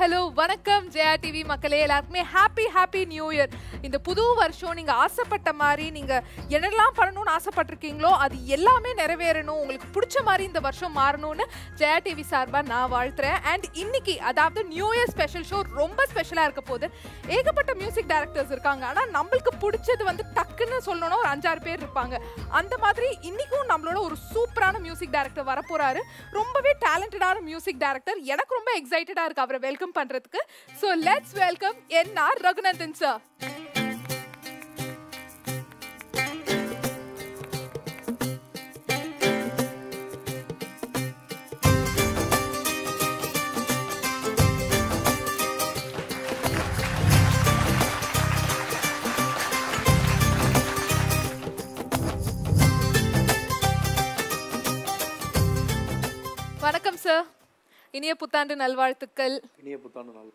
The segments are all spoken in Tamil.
ஹலோ வணக்கம் ஜெயா டிவி மக்களே, எல்லாருக்குமே ஹாப்பி நியூ இயர். இந்த புது வருஷம் நீங்கள் ஆசைப்பட்ட மாதிரி நீங்கள் என்னெல்லாம் பண்ணணும்னு ஆசைப்பட்டிருக்கீங்களோ அது எல்லாமே நிறைவேறணும், உங்களுக்கு பிடிச்ச மாதிரி இந்த வருஷம் மாறணும்னு ஜெயா டிவி சார்பாக நான் வாழ்த்துறேன். அண்ட் இன்னைக்கு அதாவது நியூ இயர் ஸ்பெஷல் ஷோ ரொம்ப ஸ்பெஷலாக இருக்க போது. ஏகப்பட்ட மியூசிக் டைரக்டர்ஸ் இருக்காங்க, ஆனால் நம்மளுக்கு பிடிச்சது வந்து டக்குன்னு சொல்லணும்னா ஒரு 5-6 பேர் இருப்பாங்க. அந்த மாதிரி இன்னைக்கும் நம்மளோட ஒரு சூப்பரான மியூசிக் டைரக்டர் வரப்போறாரு. ரொம்பவே டேலண்டடான மியூசிக் டைரக்டர். எனக்கு ரொம்ப எக்ஸைட்டடா இருக்கு அவரை வெல்கம் பண்றதுக்கு. So let's welcome N R. Raghunandan sir. வணக்கம் சார், இனிய புத்தாண்டு நல்வாழ்த்துக்கள். இனிய புத்தாண்டு நாள்.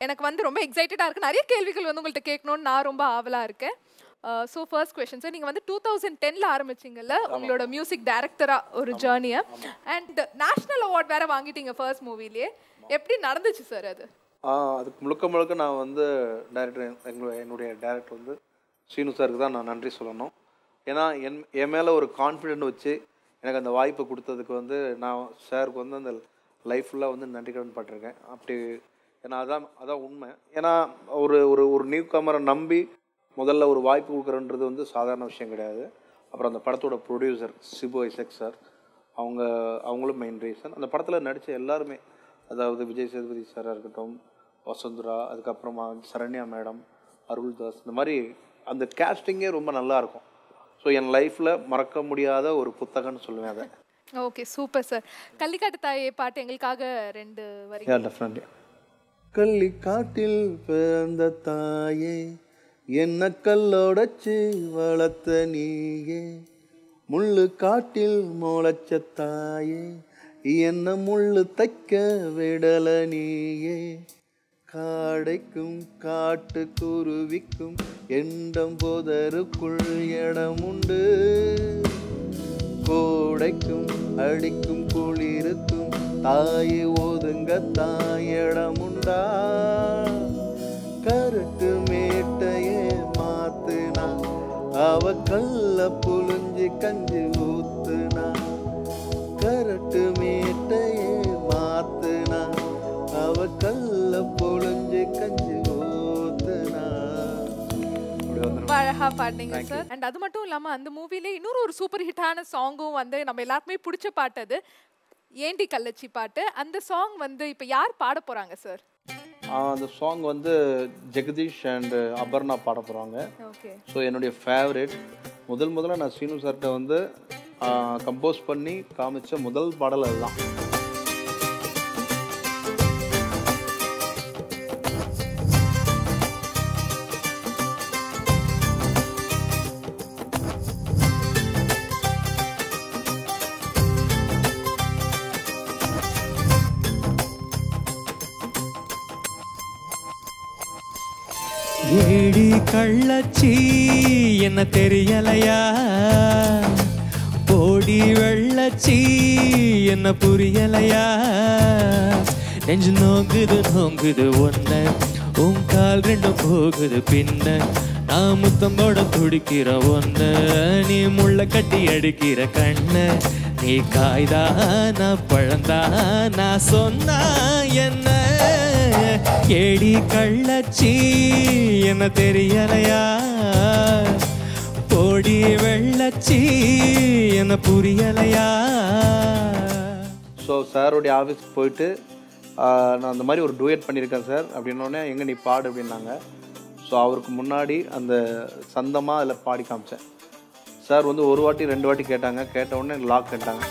எனக்கு வந்து ரொம்ப எக்ஸைட்டடாக இருக்குது. நிறைய கேள்விகள் வந்து உங்கள்கிட்ட கேட்கணும்னு நான் ரொம்ப ஆவலாக இருக்கேன். ஸோ ஃபர்ஸ்ட் கொஸ்டின் சார், நீங்கள் வந்து 2010 ஆரம்பிச்சிங்கல்ல உங்களோட மியூசிக் டைரக்டராக ஒரு ஜேர்னியை. அண்ட் நேஷ்னல் அவார்ட் வேறு வாங்கிட்டீங்க ஃபர்ஸ்ட் மூவிலேயே. எப்படி நடந்துச்சு சார் அது? அதுக்கு முழுக்க நான் வந்து என்னுடைய டைரக்டர் வந்து ஸ்ரீனு சாருக்கு தான் நான் நன்றி சொல்லணும். ஏன்னா என் மேலே ஒரு கான்ஃபிடென்ட் வச்சு எனக்கு அந்த வாய்ப்பை கொடுத்ததுக்கு வந்து நான் சாருக்கு வந்து அந்த லைஃப் ஃபுல்லாக வந்து நன்றி கடன் பட்டிருக்கேன். அப்படி ஏன்னா அதான் உண்மை. ஏன்னா ஒரு நியூ கமரை நம்பி முதல்ல ஒரு வாய்ப்பு கொடுக்குறன்றது வந்து சாதாரண விஷயம் கிடையாது. அப்புறம் அந்த படத்தோட ப்ரொடியூசர் சிபு ஐசக் சார், அவங்களும் மெயின் ரீசன். அந்த படத்தில் நடித்த எல்லாருமே, அதாவது விஜய் சேதுபதி சாராக இருக்கட்டும், வசுந்தரா, அதுக்கப்புறமா சரண்யா மேடம், அருள்தாஸ், இந்த மாதிரி அந்த கேஸ்டிங்கே ரொம்ப நல்லாயிருக்கும். ஸோ என் லைஃப்பில் மறக்க முடியாத ஒரு புத்தகம்னு சொல்லுவேன் அதை. Okay, super sir. கள்ளிக்காட்டு தாயே பாட்டு எங்களுக்காக 2 வரி. டெஃபினெட்லி. கள்ளிக்காட்டில் பிறந்த தாயே, என்ன கல்லோடச்சு வளர்த்த நீயே, முள்ளு காட்டில் முளைச்ச தாயே, என்ன முள்ளு தைக்க விடல நீயே, காடைக்கும் காட்டு குருவிக்கும் எண்டம் போதருக்குள் இடம் உண்டு, கோடைக்கும் அடிக்கும் குளிருக்கும் தாயை ஒதுங்க தாயிடமுண்டா, கருட்டு மேட்டையே மாத்துனா அவ கல்ல புழிஞ்சு கஞ்சி ஊத்துனா, கருட்டு மேட்டையே மாத்துனா அவ கல்ல புழிஞ்சு கஞ்சி ஊத்துனா. அழகா பாடுனீங்க சார். அண்ட் அது மட்டும் இல்லாம அந்த மூவில இன்னொரு ஒரு சூப்பர் ஹிட்டான சாங்கும் வந்து நம்ம எல்லாருக்குமே பிடிச்ச பாட்டு, அது ஏண்டி கள்ளச்சி பாட்டு. அந்த சாங் வந்து இப்ப யார் பாட போறாங்க சார்? அந்த சாங் வந்து ஜெகதீஷ் அண்ட் அபர்ணா பாட போகிறாங்க. ஓகே. ஸோ என்னுடைய ஃபேவரட். முதல்ல நான் ஸ்ரீனு சார்கிட்ட வந்து கம்போஸ் பண்ணி காமிச்ச முதல் பாடல் அதுதான். ஏடி கள்ளச்சி என்ன தெரியலையா, போடி வெள்ளச்சி என்ன புரியலையா, நெஞ்சு நோங்குது ஒன்ன, உன் கால் 2 போகுது பின்ன, நான் முத்தம் போட துடிக்கிற ஒன்ன, நீ முள்ள கட்டி அடிக்கிற கண்ண, நீ காய்தானா பழந்தானா சொன்னா என்ன, ஏடி கள்ளச்சி என்ன தெரியலையா, போடி வெள்ளச்சி என்ன புரியலையா. ஸோ சாருடைய ஆஃபீஸ்க்கு போயிட்டு நான் அந்த மாதிரி ஒரு டூயட் பண்ணியிருக்கேன் சார் அப்படின்னோடனே, எங்கே நீ பாடு அப்படின்னாங்க. ஸோ அவருக்கு முன்னாடி அந்த சந்தமாக அதில் பாடி காமிச்சேன். சார் வந்து 1 வாட்டி 2 வாட்டி கேட்டாங்க. கேட்ட உடனே லாக் கேட்டாங்க.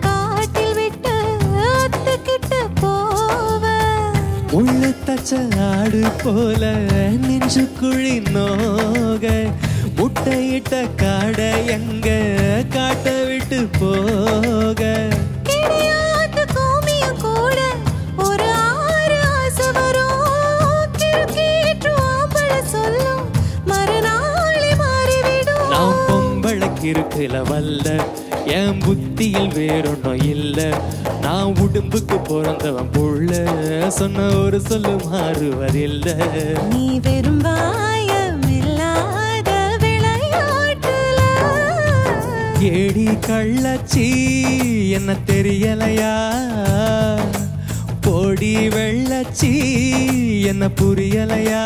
காட்டில் விட்டு அத்துக்கிட்டு போவ வச்ச ஆடு போல நெஞ்சு குழி நோக முட்டையிட்ட காடை எங்க காட்ட விட்டு போக நான் பொம்பளைக்கு இருக்குல வல்ல என் புத்தியில் வேறொன்னும் இல்ல நான் உடம்புக்கு பிறந்தவன் புள்ள சொன்ன ஒரு சொல்லு மாறுவதில்ல நீ வெறும் வாயமில்லாத விளையாட்டுல ஏடி கள்ளச்சி என்ன தெரியலையா போடி வெள்ளச்சி என்ன புரியலையா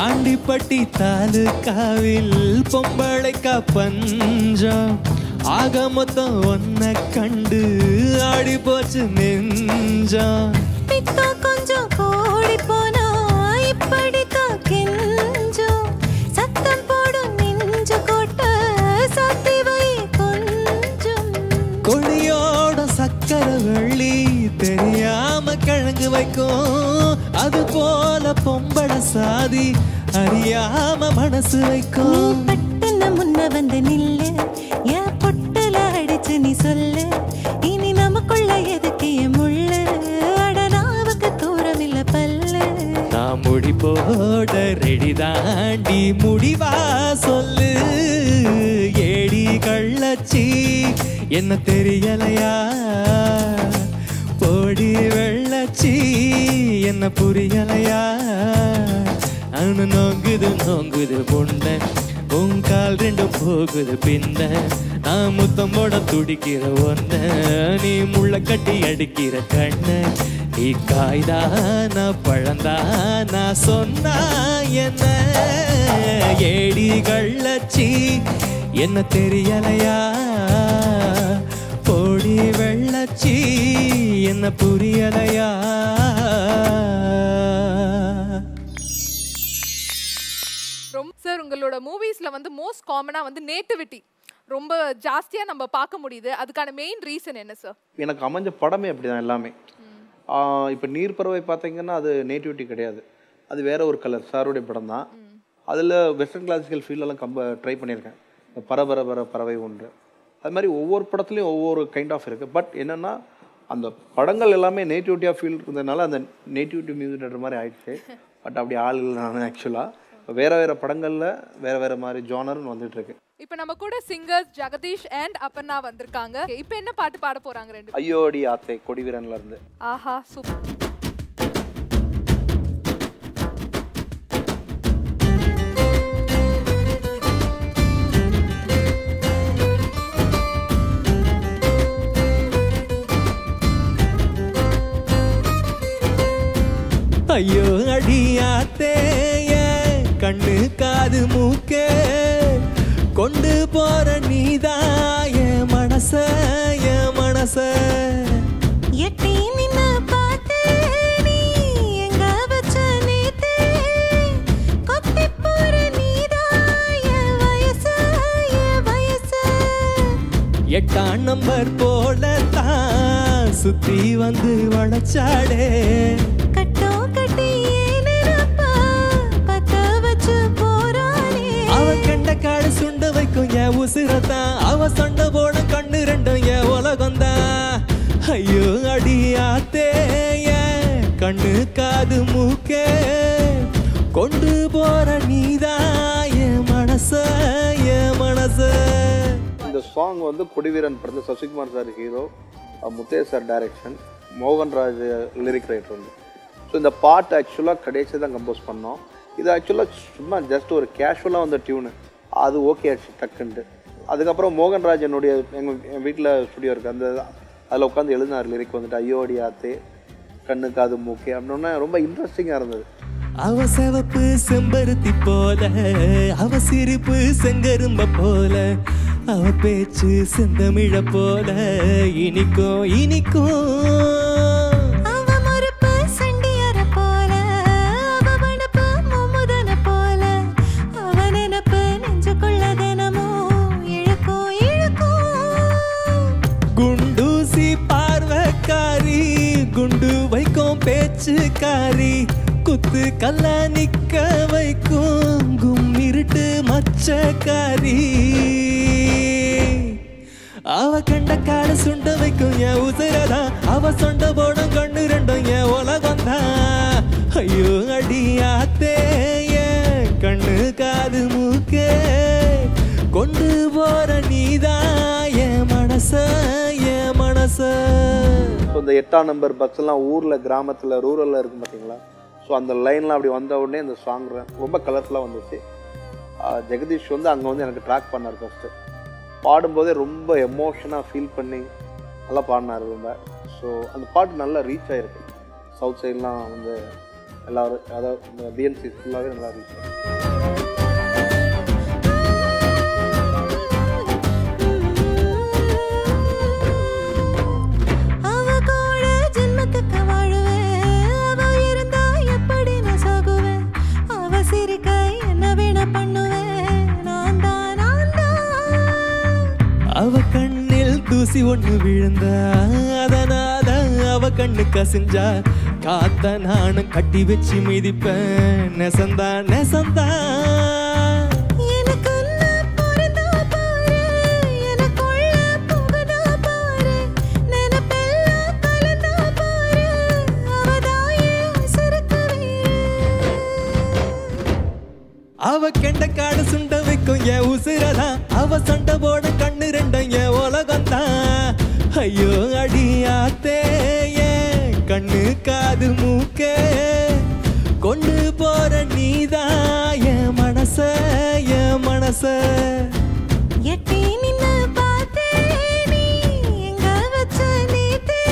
ஆண்டிப்பட்டி தாலுகாவில் பொம்பளைக்கா பஞ்சம் ஆக மொத்தம் ஒன்ன கண்டு ஆடி போச்சு நெஞ்சம் கொஞ்சம் கோடி போனா இப்படிக்கா கெஞ்சம் சத்தம் போடும் நெஞ்சு கோட்ட சத்தி வை கொஞ்சம் கொடியோட சக்கரை வெள்ளி தெரியாம கிழங்கு வைக்கும் அது போல பொம்பள சாதி அறியாம மனசு வைக்கும் பட்டுன முன்ன வந்து நில்லு என் பொட்டுல அடிச்சு நீ சொல்லு இனி நமக்குள்ள எதுக்கு முள்ள அடனாவுக்கு தூரம் இல்ல பல்லு நான் முடி போட ரெடி தாண்டி முடிவா சொல்லு ஏடி கள்ளச்சி என்ன தெரியலையா போடி வெள்ளச்சி என்ன புரியலையா அனு நோங்குது நோங்குது பொண்ண உன் கால் ரெண்டும் போகுது பின்ன நான் முத்தம் போட துடிக்கிற ஒன்ன நீ முள்ள கட்டி அடிக்கிற கண்ண நீ காய்தானா பழந்தானா சொன்னா என்ன ஏடி கள்ளச்சி என்ன தெரியலையா போடி வெள்ளச்சி என்ன புரியலையா சார் உங்களோட மூவிஸ்ல வந்து மோஸ்ட் காமனா வந்து நேட்டிவிட்டி ரொம்ப ஜாஸ்தியா நம்ம பார்க்க முடியுது அதுக்கான மெயின் ரீசன் என்ன சார் எனக்கு அமைஞ்ச படமே அப்படிதான் எல்லாமே இப்போ நீர்ப்பறவை பார்த்தீங்கன்னா அது நேட்டிவிட்டி கிடையாது அது வேற ஒரு கலர் சாருடைய படம் தான் அதில் வெஸ்டர்ன் கிளாசிக்கல் ஃபீல்டெல்லாம் ட்ரை பண்ணியிருக்கேன் பரபர பறவை ஒன்று அது மாதிரி ஒவ்வொரு படத்துலையும் ஒவ்வொரு கைண்ட் ஆஃப் இருக்குது பட் என்னென்னா அந்த படங்கள் எல்லாமே நேட்டிவிட்டியாக ஃபீல் இருந்ததுனால அந்த நேட்டிவிட்டி மியூசிக்ன்ற மாதிரி ஆயிடுச்சு பட் அப்படி ஆள் இல்லை நான் ஆக்சுவலாக வேற வேற படங்களில் வேற வேற மாதிரி ஜானர்னு வந்துட்டு இருக்கு. இப்போ நம்ம கூட சிங்கர்ஸ் ஜெகதீஷ் அண்ட் அப்பர்ணா வந்திருக்காங்க. இப்போ என்ன பாட்டு பாட போறாங்க ரெண்டு? ஐயோடி ஆத்தை கொடிவீரன்ல இருந்து. ஆஹா சூப்பர். ஐயோ அடியாத்தே கண்ணு காது மூக்கே கொண்டு போற நீதாய மனச எட்டி நின்னு பார்த்து நீ எங்க வச்ச நேத்து கொத்தி போற நீதாய வயசு 8ஆம் நம்பர் போலத்தான் சுத்தி வந்து வளச்சாடே கட்டோ கட்டி ஏனப்பா பத்த வச்சு போறானே அவ கண்ட காடு சுண்ட வைக்கும் என் உசிரத்தான் அவ சொண்ட போட கண்ணு ரெண்டும் என் உலகம்தான். ஐயோ அடியாத்தே கண்ணு காது மூக்கே கொண்டு போற நீதான் என் மனச. இந்த சாங் வந்து கொடிவீரன் படத்தில் Sasikumar sir hero, Muthesh sir direction, Mohanraj lyric writer வந்து. ஸோ இந்த பாட்டு ஆக்சுவலாக கடைசி தான் கம்போஸ் பண்ணோம். இது ஆக்சுவலாக சும்மா ஜஸ்ட் ஒரு கேஷுவலாக வந்த டியூனு, அது ஓகே ஆச்சு டக்குன்ட்டு. அதுக்கப்புறம் மோகன்ராஜ் என்னுடைய என் வீட்டில் ஸ்டுடியோ இருக்குது, அந்த அதில் உட்காந்து எழுதினார் லிரிக் வந்துட்டு ஐயோடி ஆத்தே கண்ணு காது மூக்கே அப்படின்னா ரொம்ப இன்ட்ரெஸ்டிங்காக இருந்தது. அவ சிவப்பு செம்பருத்தி போல, அவ சிரிப்பு செங்கரும்ப போல, அவ பேச்சு செந்தமிழ போல இனிக்கும் இனிக்கும். குண்டூசி பார்வக்காரி, குண்டு வைக்கும் பேச்சுக்காரி, குத்து கல்ல நிக்க வைக்கும் கும்மிருட்டு மச்சக்காரி. அவ கண்ட கால சுண்ட வைக்கும் என் உசிரதான், அவ சொண்ட போடும் கண்ணு ரெண்டும் என் உலகம்தான். ஐயோ அடியாத்தே என் கண்ணு காது மூக்கே, கொண்டு போற நீதான் என் மனச என் மனச. ஸோ இந்த 8ஆம் நம்பர் பஸ்ஸெல்லாம் ஊரில் கிராமத்தில் ரூரலில் இருக்கும் பார்த்தீங்களா, ஸோ அந்த லைன்லாம் அப்படி வந்த உடனே இந்த சாங் ரொம்ப கலர்ஃபுல்லாக வந்துச்சு. ஜெகதீஷ் வந்து அங்கே வந்து எனக்கு ட்ராக் பண்ணார் ஃபஸ்ட்டு. பாடும்போதே ரொம்ப எமோஷனாக ஃபீல் பண்ணி நல்லா பாடினார் ரொம்ப. ஸோ அந்த பாட்டு நல்லா ரீச் ஆகிருக்கு. சவுத் சைட்லாம் வந்து எல்லோரும், அதாவது இந்த பிஎன்சி ஃபுல்லாகவே நல்லா ரீச் ஆகிருக்கு. அவ கண்ணில் தூசி ஒண்ணு விழுந்தா, அதனால அவ கண்ணு கசிஞ்சா, காத்த நானும் கட்டி வச்சு மிதிப்பேன் நெசந்தா நெசந்தா. அவ கெண்ட காடு சுண்ட வைக்கும் என் உசிரதான், அவ சண்டை போட கண்ணு ரெண்டும் என் உலகம்தான். ஐயோ அடியாத்தே என் கண்ணு காது மூக்கே, கொண்டு போற நீதான் என் மனச என் மனச. எட்டி நின்னு பார்த்தே நீ எங்க வச்ச நீத்தே,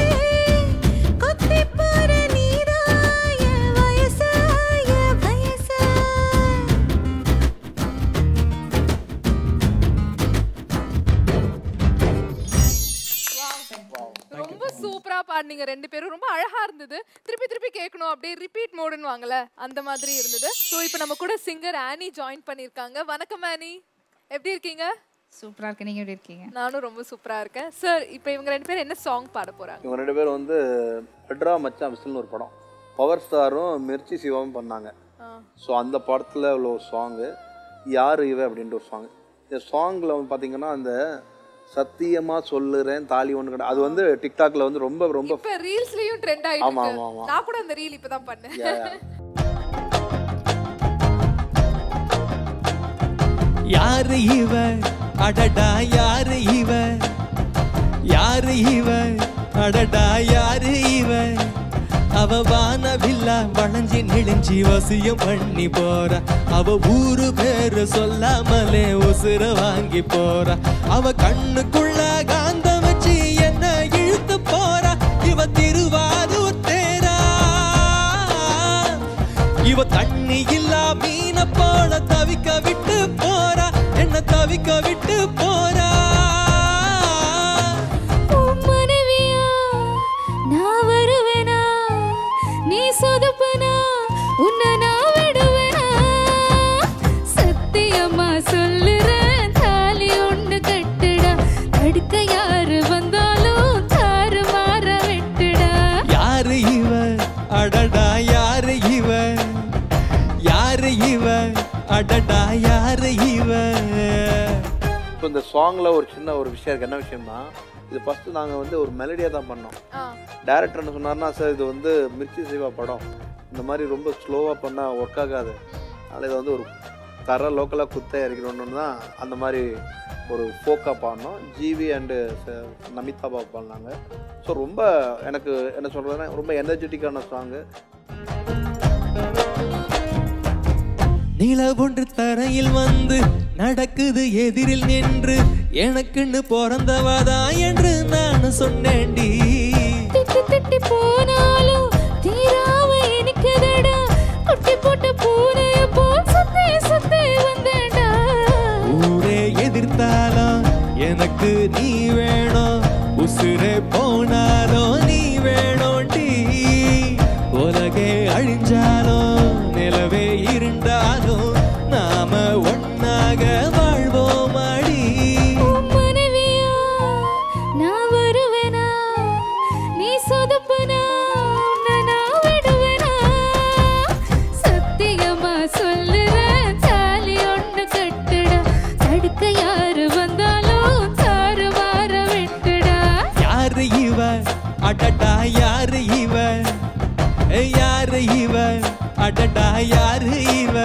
கொத்தி போற நீதான் என் வயச என் வயச. ரொம்ப சூப்பரா பாடுனீங்க ரெண்டு பேரும், ரொம்ப அழகா இருந்தது. திருப்பி திருப்பி கேட்கணும், அப்படியே ரிப்பீட் மோடுன்னு வாங்கல அந்த மாதிரி இருந்தது. ஸோ இப்போ நம்ம கூட சிங்கர் ஆனி ஜாயின் பண்ணியிருக்காங்க. வணக்கம் ஆனி, எப்படி இருக்கீங்க? சூப்பரா இருக்கு, நீங்க எப்படி இருக்கீங்க? நானும் ரொம்ப சூப்பரா இருக்கேன். சார் இப்போ இவங்க ரெண்டு பேரும் என்ன சாங் பாட போறாங்க? இவங்க ரெண்டு பேரும் வந்து பெட்ரா மச்சான் விசில்னு ஒரு படம், பவர் ஸ்டாரும் மிர்ச்சி சிவாவும் பண்ணாங்க. ஸோ அந்த படத்தில் உள்ள ஒரு சாங்கு யார் இவ அப்படின்ற ஒரு சாங். இந்த சாங்கில் வந்து பார்த்தீங்கன்னா அந்த சத்தியமா சொல்லுறேன் தாலி ஒன்று கடை, அது வந்து டிக்டாக்ல வந்து ரொம்ப ரொம்ப இப்ப ரீல்ஸ்லயும் ட்ரெண்ட் ஆயிட்டு ஆமா இருக்கு. ஆமா ஆமா, நான் கூட அந்த ரீல் இப்பதான் பண்ணேன். யாரு இவ அடடா யாரு இவ, யாரு இவ அடடா யாரு இவ, அவ வானவில்லா வளைஞ்சி நெளிஞ்சி வசியம் பண்ணி போறா, அவ ஊரு பேரு சொல்லாமலே உசுர வாங்கி போறா, அவ கண்ணுக்குள்ள காந்தம் வச்சு என்ன இழுத்து போறா, இவ திருவாரூர் தேரா, இவ தண்ணி இல்லா மீன போல தவிக்க விட்டு போறா, என்ன தவிக்க விட்டு போறா. சொதுப்பனா உன்னை நான் விடுவேனா, சத்தியமா சொல்லுறேன் தாலி ஒண்ணு கட்டுடா, தடுக்க யாரு வந்தாலும் தாறு மாற விட்டுடா. யாரு இவ அடடா யாரு இவ, யாரு இவ அடடா யாரு இவ. இப்போ இந்த சாங்கில் ஒரு சின்ன ஒரு விஷயம் இருக்குது. என்ன விஷயம்னா, இது ஃபஸ்ட்டு நாங்கள் வந்து ஒரு மெலடியாக தான் பண்ணோம். டேரக்டர் என்ன சொன்னார்னா, சார் இது வந்து மிர்ச்சி சிவா படம், இந்த மாதிரி ரொம்ப ஸ்லோவாக பண்ணால் ஒர்க் ஆகாது, அதனால் இதை வந்து ஒரு தர லோக்கலாக குத்த இறக்கணுன்னு தான் அந்த மாதிரி ஒரு ஃபோக்காக பாடினோம். ஜிவி அண்டு நமிதா பாபு பாடினாங்க. ஸோ ரொம்ப எனக்கு என்ன சொல்கிறதுனா ரொம்ப எனர்ஜெட்டிக்கான சாங்கு. நிலவொன்று தரையில் வந்து நடக்குது எதிரில் நின்று எனக்குன்னு பிறந்தவதா என்று நான் சொன்னேன்டி. திட்டி திட்டி போனாலும் தீராம இனிக்குதடா குட்டி போட்ட பூனைய போல் சுத்தி சுத்தி வந்தேன்டா. ஊரே எதிர்த்தாலும் எனக்கு நீ வேணும் உசுரே போனாலும் நீ வேணும்டி. உலகே அழிஞ்சாலும் நிலவே இருந்தாலும் நாம ஒன்னாக வாழ்வோம் அடி. மனைவியா நான் வருவேனா நீ சொதப்பனா நான் விடுவேனா. சத்தியமா சொல்லுறேன் தாலி ஒண்ணு கட்டுடா தடுக்க யாரு வந்தாலும் தாறு மாற விட்டுடா. யாரு இவ அடடா யாரு இவ யாரு இவ அடடா யாரு இவ.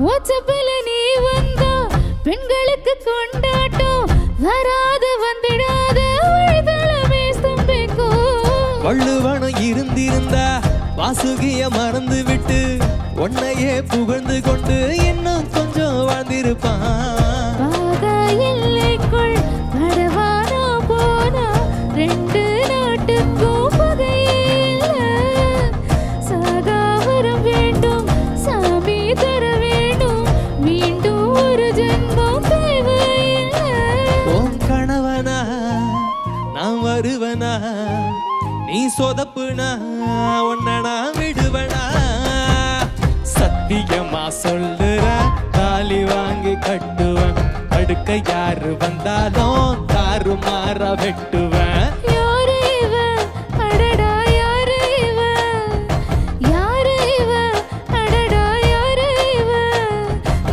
வாட்ஸ்அப்ல நீ வந்தா பெண்களுக்கு கொண்டாட்டம் வராது வந்திடாத வழிதளமே ஸ்தம்பிக்கும். வள்ளுவனும் இருந்திருந்தா வாசுகிய மறந்து விட்டு உன்னையே புகழ்ந்து கொண்டு இன்னும் கொஞ்சம் வாழ்ந்திருப்பான். பாதா எல்லைக்குள் படவானா போனா ரெண்டு நாட்டுக்கும் பகையில்ல. சாகாவரம் வேண்டும் சாமி தர வேண்டும் மீண்டும் ஒரு ஜென்மம் தேவையில்லை. உன் கணவனா நான் வருவனா நீ சொதப்புனா உன்னை நான் விடுவனா. சத்தியமா சொல்லுற தாலி வாங்கி கட்டுவேன் அடுக்க யாரு வந்தாலும் தாறு மாற வெட்டுவேன். யாரு இவ அடடா யாரு இவ யாரு இவ அடடா யாரு இவ.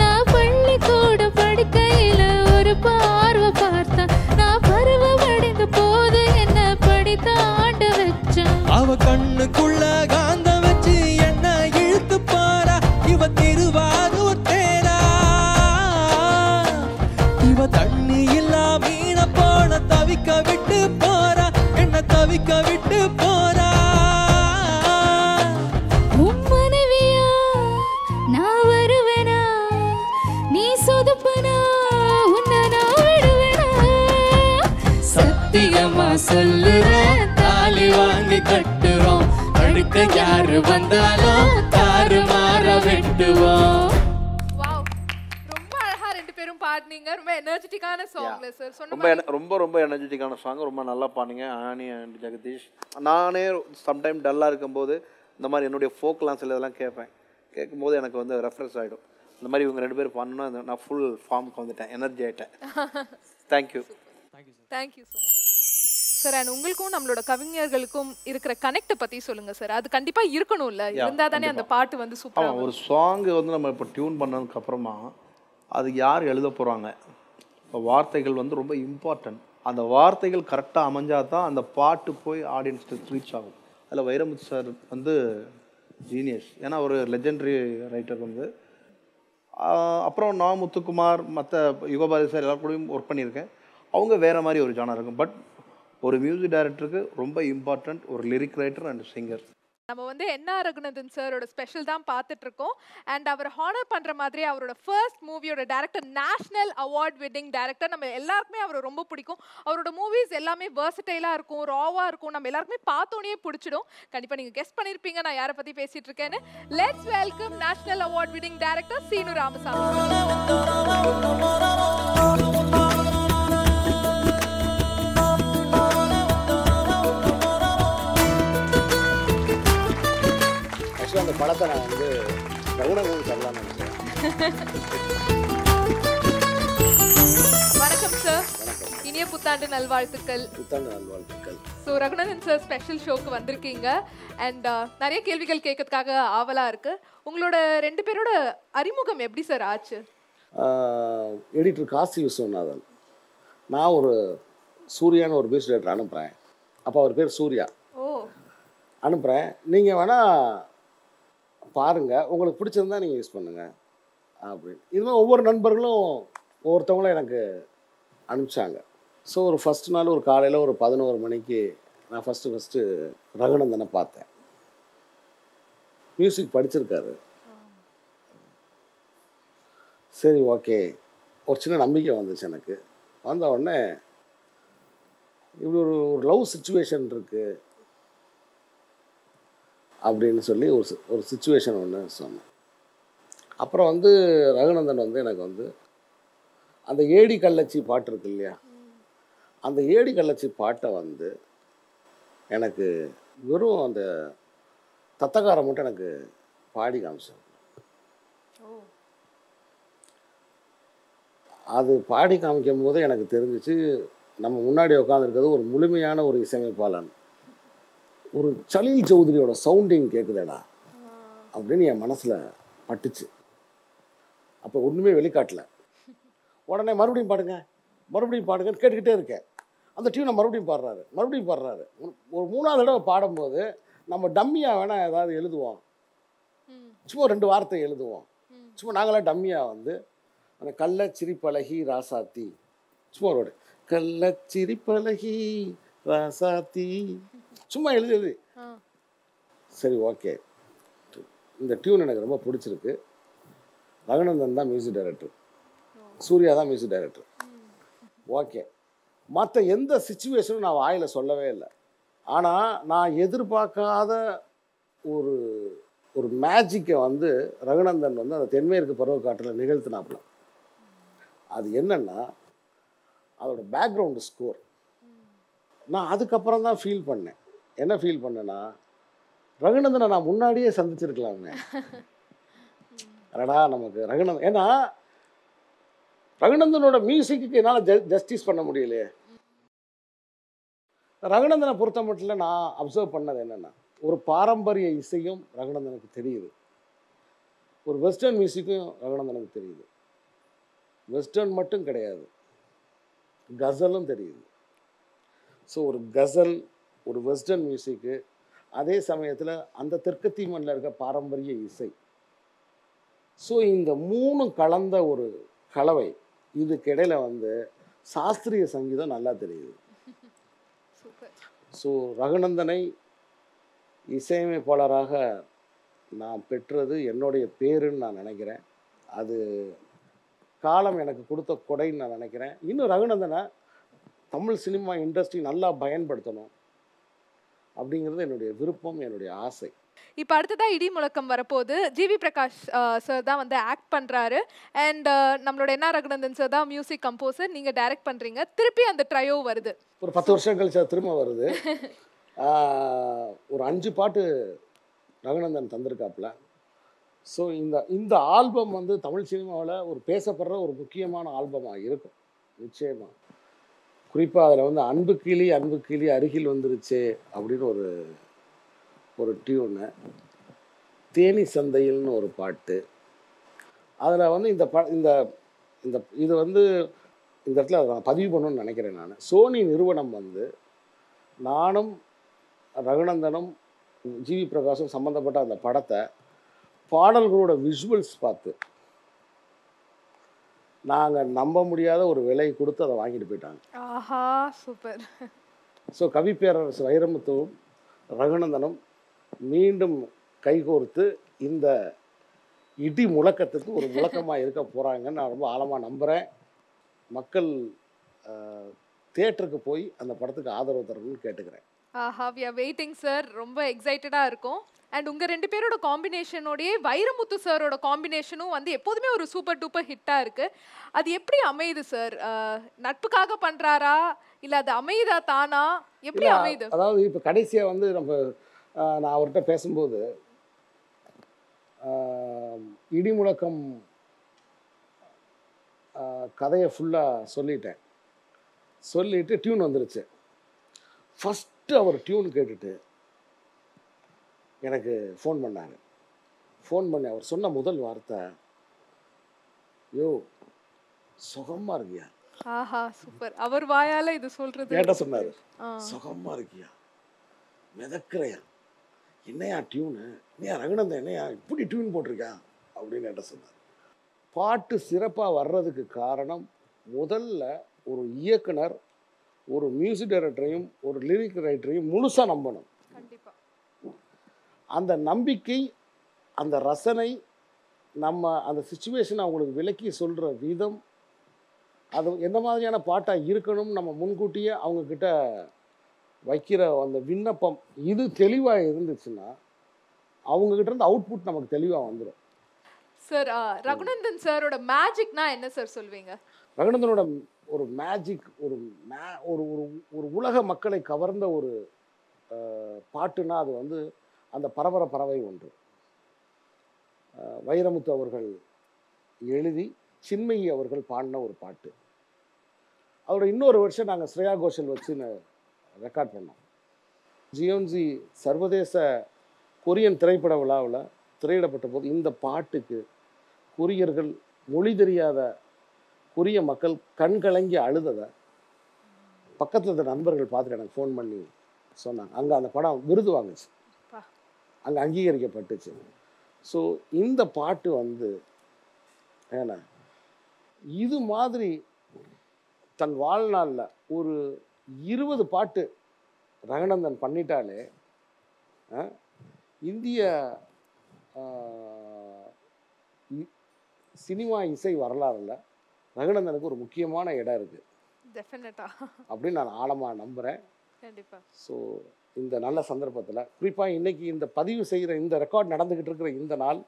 நான் பள்ளிக்கூட படிக்கையில ஒரு பார்வை பார்த்தா நான் பருவமடைந்த போது என்ன படித்தாண்டு வச்சான். அவ கண்ணுக்குள்ள காந்தம் வச்சு என்ன இழுத்து பாரா இவ திருவாரூர் தேரா. இவ தண்ணி இல்லா மீன போல தவிக்க விட்டு போறா என்ன தவிக்க விட்டு போறா. உன் மனைவியா நான் வருவேனா நீ சொதப்பனா உன்னை நான் விடுவேனா. சத்தியமா சொல்லுறேன் தாலி வாங்கி கட்டுறோம் அடுக்க யாரு வந்தாலும் தாறு மாற வெட்டுவோம். வாவ், ரொம்ப அழகா ரெண்டு பேரும் பாடுனீங்க. ரொம்ப எனர்ஜெட்டிக்கான சாங்ல சார் சொன்ன ரொம்ப ரொம்ப ரொம்ப எனர்ஜெட்டிக்கான சாங், ரொம்ப நல்லா பாடுங்க ஆனி அண்ட் ஜெகதீஷ். நானே சம்டைம் டல்லாக இருக்கும்போது இந்த மாதிரி என்னுடைய ஃபோக்லாம் சில இதெல்லாம் கேட்கும்போது எனக்கு வந்து ரெஃப்ரெஷ் ஆகிடும். இந்த மாதிரி இவங்க ரெண்டு பேரும் பண்ணணும்னா நான் ஃபுல் ஃபார்முக்கு வந்துட்டேன், எனர்ஜி ஆகிட்டேன். Thank you. Thank you so much sir. And உங்களுக்கும் நம்மளோட கவிஞர்களுக்கும் இருக்கிற கனெக்ட் பத்தி சொல்லுங்க சார். அது கண்டிப்பா இருக்கணும்ல, இருந்தா தானே அந்த பாட்டு வந்து சூப்பரா. ஆமாம், ஒரு சாங் வந்து நம்ம இப்போ டியூன் பண்ணதுக்கு அப்புறமா அது யார் எழுத போகிறாங்க, இப்போ வார்த்தைகள் வந்து ரொம்ப இம்பார்ட்டன்ட். அந்த வார்த்தைகள் கரெக்டாக அமைஞ்சால் தான் அந்த பாட்டு போய் ஆடியன்ஸ்க்கு ரீச் ஆகும். அதில் வைரமுத்து சார் வந்து ஜீனியஸ், ஏன்னா ஒரு லெஜெண்டரி ரைட்டர் வந்து. அப்புறம் நான் முத்துக்குமார் மற்ற யுகபாரதி சார் எல்லாரும் கூடயும் ஒர்க் பண்ணியிருக்கேன். அவங்க வேறு மாதிரி ஒரு ஜானர் இருக்கும். பட் ஒரு மியூசிக் டைரக்டருக்கு ரொம்ப இம்பார்ட்டண்ட் ஒரு லிரிக் ரைட்டர் அண்ட் சிங்கர். நம்ம வந்து என்ஆர் ரகுநந்தன் சாரோட ஸ்பெஷல் தான் பார்த்துட்டு இருக்கோம். அண்ட் அவர் ஹானர் பண்ற மாதிரி அவரோட ஃபர்ஸ்ட் மூவியோட director, national award winning director. நம்ம எல்லாருக்குமே அவரை ரொம்ப பிடிக்கும். அவரோட மூவிஸ் எல்லாமே வெர்சடைலா இருக்கும், ராவா இருக்கும். நம்ம எல்லாருக்குமே பார்த்தோன்னே பிடிச்சிடும். கண்டிப்பா நீங்க கெஸ் பண்ணிருப்பீங்க நான் யாரை பத்தி பேசிட்டு இருக்கேன்னு. Let's welcome national award winning director Seenu Ramasamy. அந்த படத்தை நான் வந்து ரகுநந்தன் தரலாம்னு நினைக்கிறேன். வணக்கம் சார். இனிய புத்தாண்டு நல்வாழ்த்துக்கள். புத்தாண்டு நல்வாழ்த்துக்கள். ஸோ ரகுநந்தன் சார் ஸ்பெஷல் ஷோக்கு வந்திருக்கீங்க அண்ட் நிறைய கேள்விகள் கேட்கறதுக்காக ஆவலா இருக்கு. உங்களோட 2 பேரோட அறிமுகம் எப்படி சார் ஆச்சு? எடிட்டர் காசி விஸ்வநாதன், நான் ஒரு சூர்யான்னு ஒரு மியூசிக் டைரக்டர் அனுப்புகிறேன். அப்போ அவர் பேர் சூர்யா. அனுப்புகிறேன், நீங்கள் வேணால் பாருங்கள், உங்களுக்கு பிடிச்சிருந்தா நீங்கள் யூஸ் பண்ணுங்கள் அப்படின்னு. இதுமாதிரி ஒவ்வொரு நண்பர்களும் ஒவ்வொருத்தவங்களும் எனக்கு அனுப்பிச்சாங்க. ஸோ ஒரு ஃபஸ்ட் நாள் ஒரு காலையில் ஒரு 11 மணிக்கு நான் ஃபஸ்ட்டு ரகுநந்தனை பார்த்தேன். மியூசிக் படிச்சிருக்காரு. சரி ஓகே, ஒரு சின்ன நம்பிக்கை வந்துச்சு எனக்கு. வந்த உடனே இப்படி ஒரு லவ் சுச்சுவேஷன் இருக்குது அப்படின்னு சொல்லி ஒரு சுச்சுவேஷன் ஒன்று சொன்னேன். அப்புறம் ரகுநந்தன் எனக்கு அந்த ஏடி கள்ளச்சி பாட்டு இருக்கு இல்லையா, அந்த ஏடி கள்ளச்சி பாட்டை எனக்கு வெறும் அந்த தத்தக்காரம் மட்டும் எனக்கு பாடி காமிச்சாங்க. அது பாடி காமிக்கும் போது எனக்கு தெரிஞ்சிச்சு, நம்ம முன்னாடி உட்காந்துருக்கிறது ஒரு முழுமையான ஒரு இசையமைப்பாளன். ஒரு சலீல் சௌத்ரியோட சவுண்டிங் கேட்குதேடா அப்படின்னு என் மனசில் பட்டுச்சு. அப்போ ஒன்றுமே வெளிக்காட்டல. உடனே மறுபடியும் பாடுங்கன்னு கேட்டுக்கிட்டே இருக்கேன். அந்த டியூனை மறுபடியும் பாடுறாரு. ஒரு 3ஆவது தடவை பாடும்போது நம்ம டம்மியாக வேணால் ஏதாவது எழுதுவோம், சும்மா 2 வார்த்தை எழுதுவோம். சும்மா நாங்களாம் டம்மியாக அந்த கள்ளச்சிரிப்பழகி ராசாத்தி, சும்மா ஒரு கள்ளச்சிரிப்பழகி ராசாத்தி சும்மா எழுது. சரி ஓகே, இந்த டியூன் எனக்கு ரொம்ப பிடிச்சிருக்கு. ரகுநந்தன் தான் மியூசிக் டைரக்டர், சூர்யா தான் மியூசிக் டைரக்டர். ஓகே, மற்ற எந்த சிச்சுவேஷனும் நான் வாயில் சொல்லவே இல்லை. ஆனால் நான் எதிர்பார்க்காத ஒரு மேஜிக்கை ரகுநந்தன் அந்த தென்மேற்கு பருவக்காற்றில் நிகழ்த்தினாப்புல. அது என்னன்னா அதோட பேக்ரவுண்டு ஸ்கோர். நான் அதுக்கப்புறம் தான் ஃபீல் பண்ணேன். என்ன ஃபீல் பண்ணேன்னா, ரகுநந்தனை நான் முன்னாடியே சந்திச்சிருக்கலாமே. அடடா நமக்கு ரகுநந்தன், ஏன்னா ரகுநந்தனோட மியூசிக்கு என்னால் ஜஸ்டிஸ் பண்ண முடியலையே. ரகுநந்தனை பொறுத்த மட்டும் நான் அப்சர்வ் பண்ணது என்னென்னா, ஒரு பாரம்பரிய இசையும் ரகுநந்தனுக்கு தெரியுது, ஒரு வெஸ்டர்ன் மியூசிக்கும் ரகுநந்தனுக்கு தெரியுது. வெஸ்டர்ன் மட்டும் கிடையாது, கசலும் தெரியுது. ஸோ ஒரு கசல், ஒரு வெஸ்டர்ன் மியூசிக்கு, அதே சமயத்தில் அந்த தெற்கத்தி மண்ணில் இருக்க பாரம்பரிய இசை. ஸோ இந்த 3 கலந்த ஒரு கலவை. இதுக்கு இடையில சாஸ்திரிய சங்கீதம் நல்லா தெரியுது. ஸோ ரகுநந்தனை இசையமைப்பாளராக நான் பெற்றது என்னுடைய பேருன்னு நான் நினைக்கிறேன். அது காலம் எனக்கு கொடுத்த கொடைன்னு நான் நினைக்கிறேன். இன்னும் ரகுநந்தனை தமிழ் சினிமா இண்டஸ்ட்ரி நல்லா பயன்படுத்தணும் அப்படிங்கிறது என்னுடைய விருப்பம், என்னுடைய ஆசை. இப்போ அடுத்ததா இடி முழக்கம் வரப்போகுது. ஜிவி பிரகாஷ் சார் தான் ஆக்ட் பண்ணுறாரு அண்ட் நம்மளோட என்ஆர் ரகுநந்தன் சார் தான் மியூசிக் கம்போசர், நீங்கள் டைரக்ட் பண்ணுறீங்க. திருப்பி அந்த ட்ரையோ வருது, ஒரு 10 வருஷம் கழிச்சு திரும்ப வருது. ஒரு 5 பாட்டு ரகுநந்தன் தந்திருக்காப்புல. ஸோ இந்த ஆல்பம் தமிழ் சினிமாவில் ஒரு பேசப்படுற ஒரு முக்கியமான ஆல்பமாக இருக்கும் நிச்சயமாக. குறிப்பாக அதில் அன்பு கிளி அருகில் வந்துருச்சே அப்படின்னு ஒரு டியூனு, தேனி சந்தையில்னு ஒரு பாட்டு. அதில் இது இந்த இடத்துல நான் பதிவு பண்ணணும்னு நினைக்கிறேன். நான் சோனி நிறுவனம் நானும் ரகுநந்தனும் ஜிவி பிரகாஷும் சம்மந்தப்பட்ட அந்த படத்தை பாடல்களோட விஷுவல்ஸ் பார்த்து நாங்கள் நம்ப முடியாத ஒரு விலை கொடுத்து அதை வாங்கிட்டு போயிட்டாங்க. ஆஹா சூப்பர். ஸோ கவிப்பேரரசு வைரமுத்துவும் ரகுநந்தனும் மீண்டும் கைகோர்த்து இந்த இடி முழக்கத்துக்கு ஒரு முழக்கமாக இருக்க போகிறாங்கன்னு நான் ரொம்ப ஆழமாக நம்புகிறேன். மக்கள் தியேட்டருக்கு போய் அந்த படத்துக்கு ஆதரவு தரணும்னு கேட்டுக்கிறேன். ஆஹா, வி ஆர் வெயிட்டிங் சார். ரொம்ப எக்ஸைட்டடாக இருக்கும். அண்ட் உங்கள் 2 பேரோட காம்பினேஷனோடையே வைரமுத்து சாரோட காம்பினேஷனும் எப்போதுமே ஒரு சூப்பர் டூப்பர் ஹிட்டாக இருக்குது. அது எப்படி அமையுது சார்? நட்புக்காக பண்ணுறாரா இல்லை அது அமையுதா தானா, எப்படி அமையுது? அதாவது இப்போ கடைசியாக நம்ம நான் அவர்கிட்ட பேசும்போது இடி முழக்கம் கதையை ஃபுல்லாக சொல்லிட்டு டியூன் வந்துருச்சு. ஃபஸ்ட் ஃபஸ்ட்டு அவர் டியூன் கேட்டுட்டு எனக்கு ஃபோன் பண்ணாங்க. ஃபோன் பண்ணி அவர் சொன்ன முதல் வார்த்தை, யோ சுகமாக இருக்கியா? ஆஹா சூப்பர். அவர் வாயால இது சொல்றது கேட்ட சொன்னார், சுகமாக இருக்கியா, மிதக்கிறையா, என்னையா டியூனு, என்னையா ரகுநந்தன் என்னையா இப்படி டியூன் போட்டிருக்கா அப்படின்னு கேட்ட சொன்னார். பாட்டு சிறப்பாக வர்றதுக்கு காரணம் முதல்ல ஒரு இயக்குனர் ஒரு மியூசிக் டைரக்டரையும் ஒரு லிரிக் ரைட்டரையும் முழுசாக நம்பணும். கண்டிப்பா. அந்த நம்பிக்கை, அந்த ரசனை, நம்ம அந்த சிச்சுவேஷனை அவங்களுக்கு விளக்கி சொல்கிற விதம், அது எந்த மாதிரியான பாட்டாக இருக்கணும் நம்ம முன்கூட்டியே அவங்கக்கிட்ட வைக்கிற அந்த விண்ணப்பம், இது தெளிவாக இருந்துச்சுன்னா அவங்கக்கிட்ட இருந்து அவுட்புட் நமக்கு தெளிவாக வந்துடும். சார் ரகுநந்தன் சாரோட மேஜிக்னா என்ன சார் சொல்வீங்க? ரகுநந்தனோட ஒரு மேஜிக், ஒரு ஒரு உலக மக்களை கவர்ந்த ஒரு பாட்டுனா அது வந்து அந்த பரபர பறவை ஒன்று. வைரமுத்து அவர்கள் எழுதி சின்மயி அவர்கள் பாடின ஒரு பாட்டு. அதோட இன்னொரு வருஷம் நாங்கள் ஸ்ரேயா கோஷல் வச்சு ரெக்கார்ட் பண்ணோம். ஜியோன்ஜி சர்வதேச கொரியன் திரைப்பட விழாவில் திரையிடப்பட்ட போது இந்த பாட்டுக்கு கொரியர்கள், மொழி தெரியாத கொரிய மக்கள் கண்கலங்கி அழுததை பக்கத்தில் இருந்த நண்பர்கள் பார்த்துட்டு எனக்கு ஃபோன் பண்ணி சொன்னாங்க. அங்கே அந்த படம் விருது வாங்குச்சு, அங்கே அங்கீகரிக்கப்பட்டுச்சு. ஸோ இந்த பாட்டு வந்து ஏன்னா இது மாதிரி தன் வாழ்நாளில் ஒரு 20 பாட்டு ரகுநந்தன் பண்ணிட்டாலே இந்திய சினிமா இசை வரலாறுல ரகுநந்தனுக்கு ஒரு முக்கியமான இடம் இருக்குது அப்படின்னு நான் ஆழமாக நம்புகிறேன். ஸோ இந்த நல்ல சந்தர்ப்பத்தில் குறிப்பாக இன்றைக்கி இந்த பதிவு செய்கிற இந்த ரெக்கார்ட் நடந்துக்கிட்டு இருக்கிற இந்த நாள்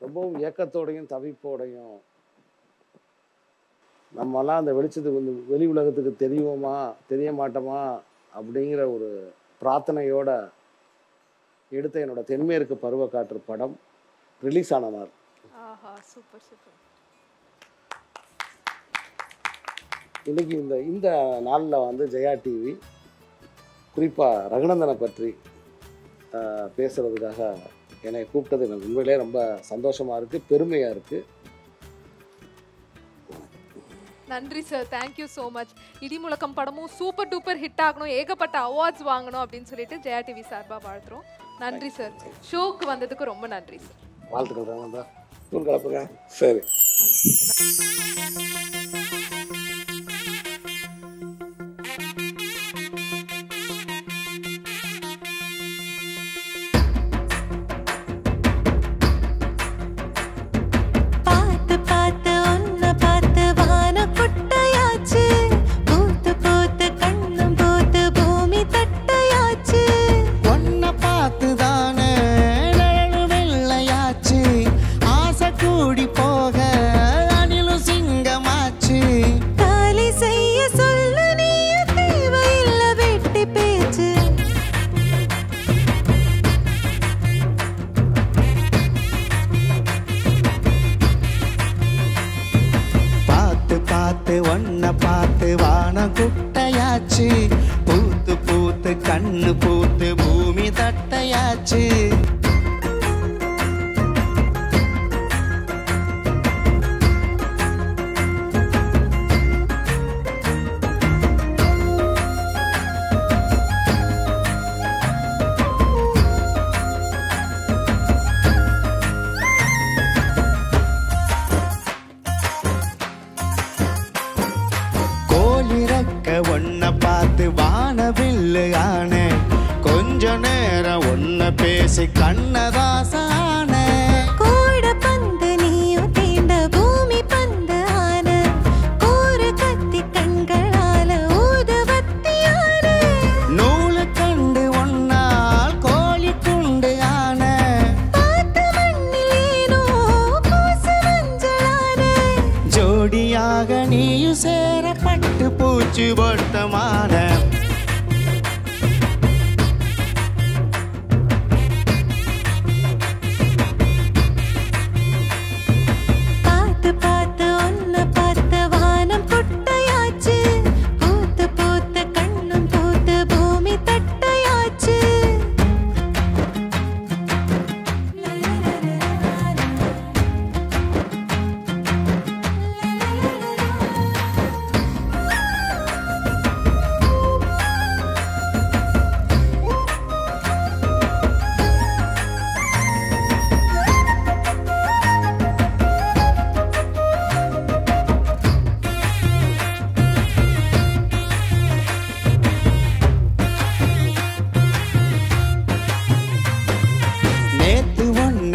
ரொம்பவும் ஏக்கத்தோடையும் தவிப்போடையும், நம்மலாம் அந்த வெளிச்சத்துக்கு வந்து வெளி உலகத்துக்கு தெரியுமா தெரிய மாட்டோமா அப்படிங்கிற ஒரு பிரார்த்தனையோட எடுத்த என்னோட தென்மேற்கு பருவக்காற்று படம் ரிலீஸ் ஆன நாள். இன்னைக்கு இந்த நாளில் வந்து ஜெயா டிவி குறிப்பாக ரகுநந்தனை பற்றி பேசுகிறதுக்காக என்னை கூப்பிட்டது எனக்கு உண்மையிலே ரொம்ப சந்தோஷமாக இருக்குது, பெருமையாக இருக்குது. நன்றி சார், தேங்க்யூ ஸோ மச். இடிமுழக்கம் படமும் சூப்பர் டூப்பர் ஹிட் ஆகணும், ஏகப்பட்ட அவார்ட்ஸ் வாங்கணும் அப்படின்னு சொல்லிட்டு ஜெயா டிவி சார்பாக வாழ்த்துறோம். நன்றி சார், ஷோக்கு வந்ததுக்கு ரொம்ப நன்றி சார். வாழ்த்துக்கள் ரகுநந்தா. ஸ்கூல் கிளப்புங்க. சரி.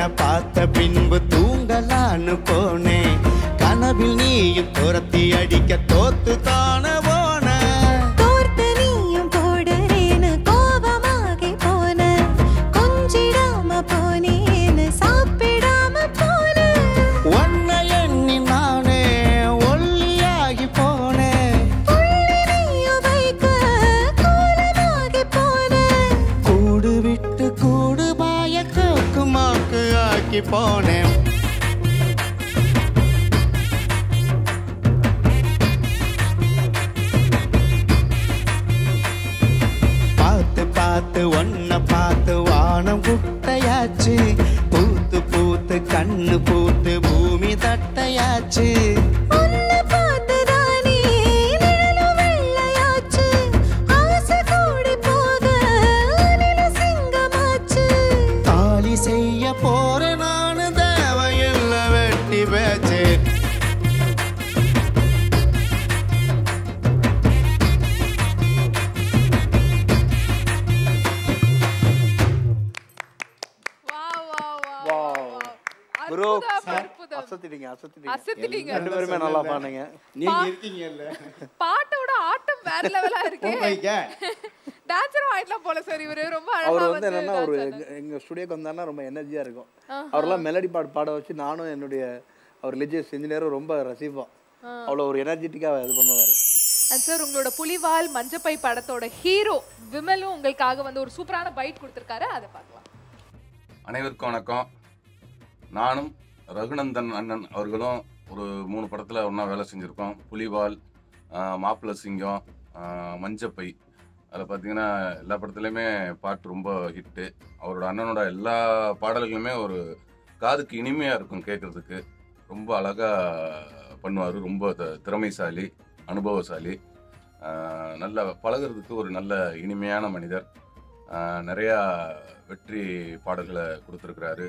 உன்னை பார்த்த பின்பு தூங்கலான்னு போனேன். கனவில் நீயும் துரத்தி அடிக்க தோத்து தான போன. தோர்த்து நீயும் போடுறேன்னு கோபமாகி போன. கொஞ்சிடாம போனேன்னு சாப்பிடாம போன. உன்னை எண்ணி நானே ஒல்லியாகி போனேன். புள்ளி நீயும் வைக்க கோலமாகி போன. கூடு விட்டு கூடு பாய கோக்குமாக்கு ஆக்கி போனேன். பார்த்து பார்த்து ஒன்ன பார்த்து வானம் குட்டையாச்சு. பூத்து பூத்து கண்ணு பூத்து பூமி தட்டையாச்சு. உன்னை பார்த்துதானே நிழலும் வெள்ளையாச்சு. ஆசை கூடி போக அணிலும் சிங்கமாச்சு. தாலி செய்ய போற நானு தேவையில்ல வெட்டி பேச்சு. ப்ரோ அற்புதம். அசத்திட்டீங்க ரெண்டு பேருமே நல்லா பாடுங்க. நீங்க இருக்கீங்கல்ல. பாட்டோட ஆட்டம் வேற லெவலா இருக்கு. டான்ஸரும் ஆயிடலாம் போல சார். இவரு ரொம்ப அவர் அழகா வந்து என்னன்னா ஒரு எங்க ஸ்டுடியோக்கு வந்தாருன்னா ரொம்ப எனர்ஜியா இருக்கும். அவரெல்லாம் மெலடி பாட வச்சு நானும் என்னுடைய அவர் ரிலீஜியஸ் இன்ஜினியரும் ரொம்ப ரசிப்போம். அவ்வளோ ஒரு எனர்ஜெட்டிக்கா இது பண்ணுவார். அண்ட் சார் உங்களோட புலிவால் மஞ்சப்பை படத்தோட ஹீரோ விமலும் உங்களுக்காக வந்து ஒரு சூப்பரான பைட் கொடுத்திருக்காரு. அதை பார்க்கலாம். அனைவருக்கும் வணக்கம். நானும் ரகுநந்தன் அண்ணன் அவர்களும் ஒரு 3 படத்தில் ஒன்றா வேலை செஞ்சுருக்கோம். புலிவால், மாப்பிள்ளை சிங்கம், மஞ்சப்பை. அதில் பார்த்தீங்கன்னா எல்லா படத்துலையுமே பாட்டு ரொம்ப ஹிட்டு. அவரோட அண்ணனோட எல்லா பாடல்களுமே ஒரு காதுக்கு இனிமையாக இருக்கும் கேட்குறதுக்கு. ரொம்ப அழகாக பண்ணுவார். ரொம்ப திறமைசாலி, அனுபவசாலி, நல்ல பழகிறதுக்கு ஒரு நல்ல இனிமையான மனிதர். நிறையா வெற்றி பாடல்களை கொடுத்துருக்கிறாரு.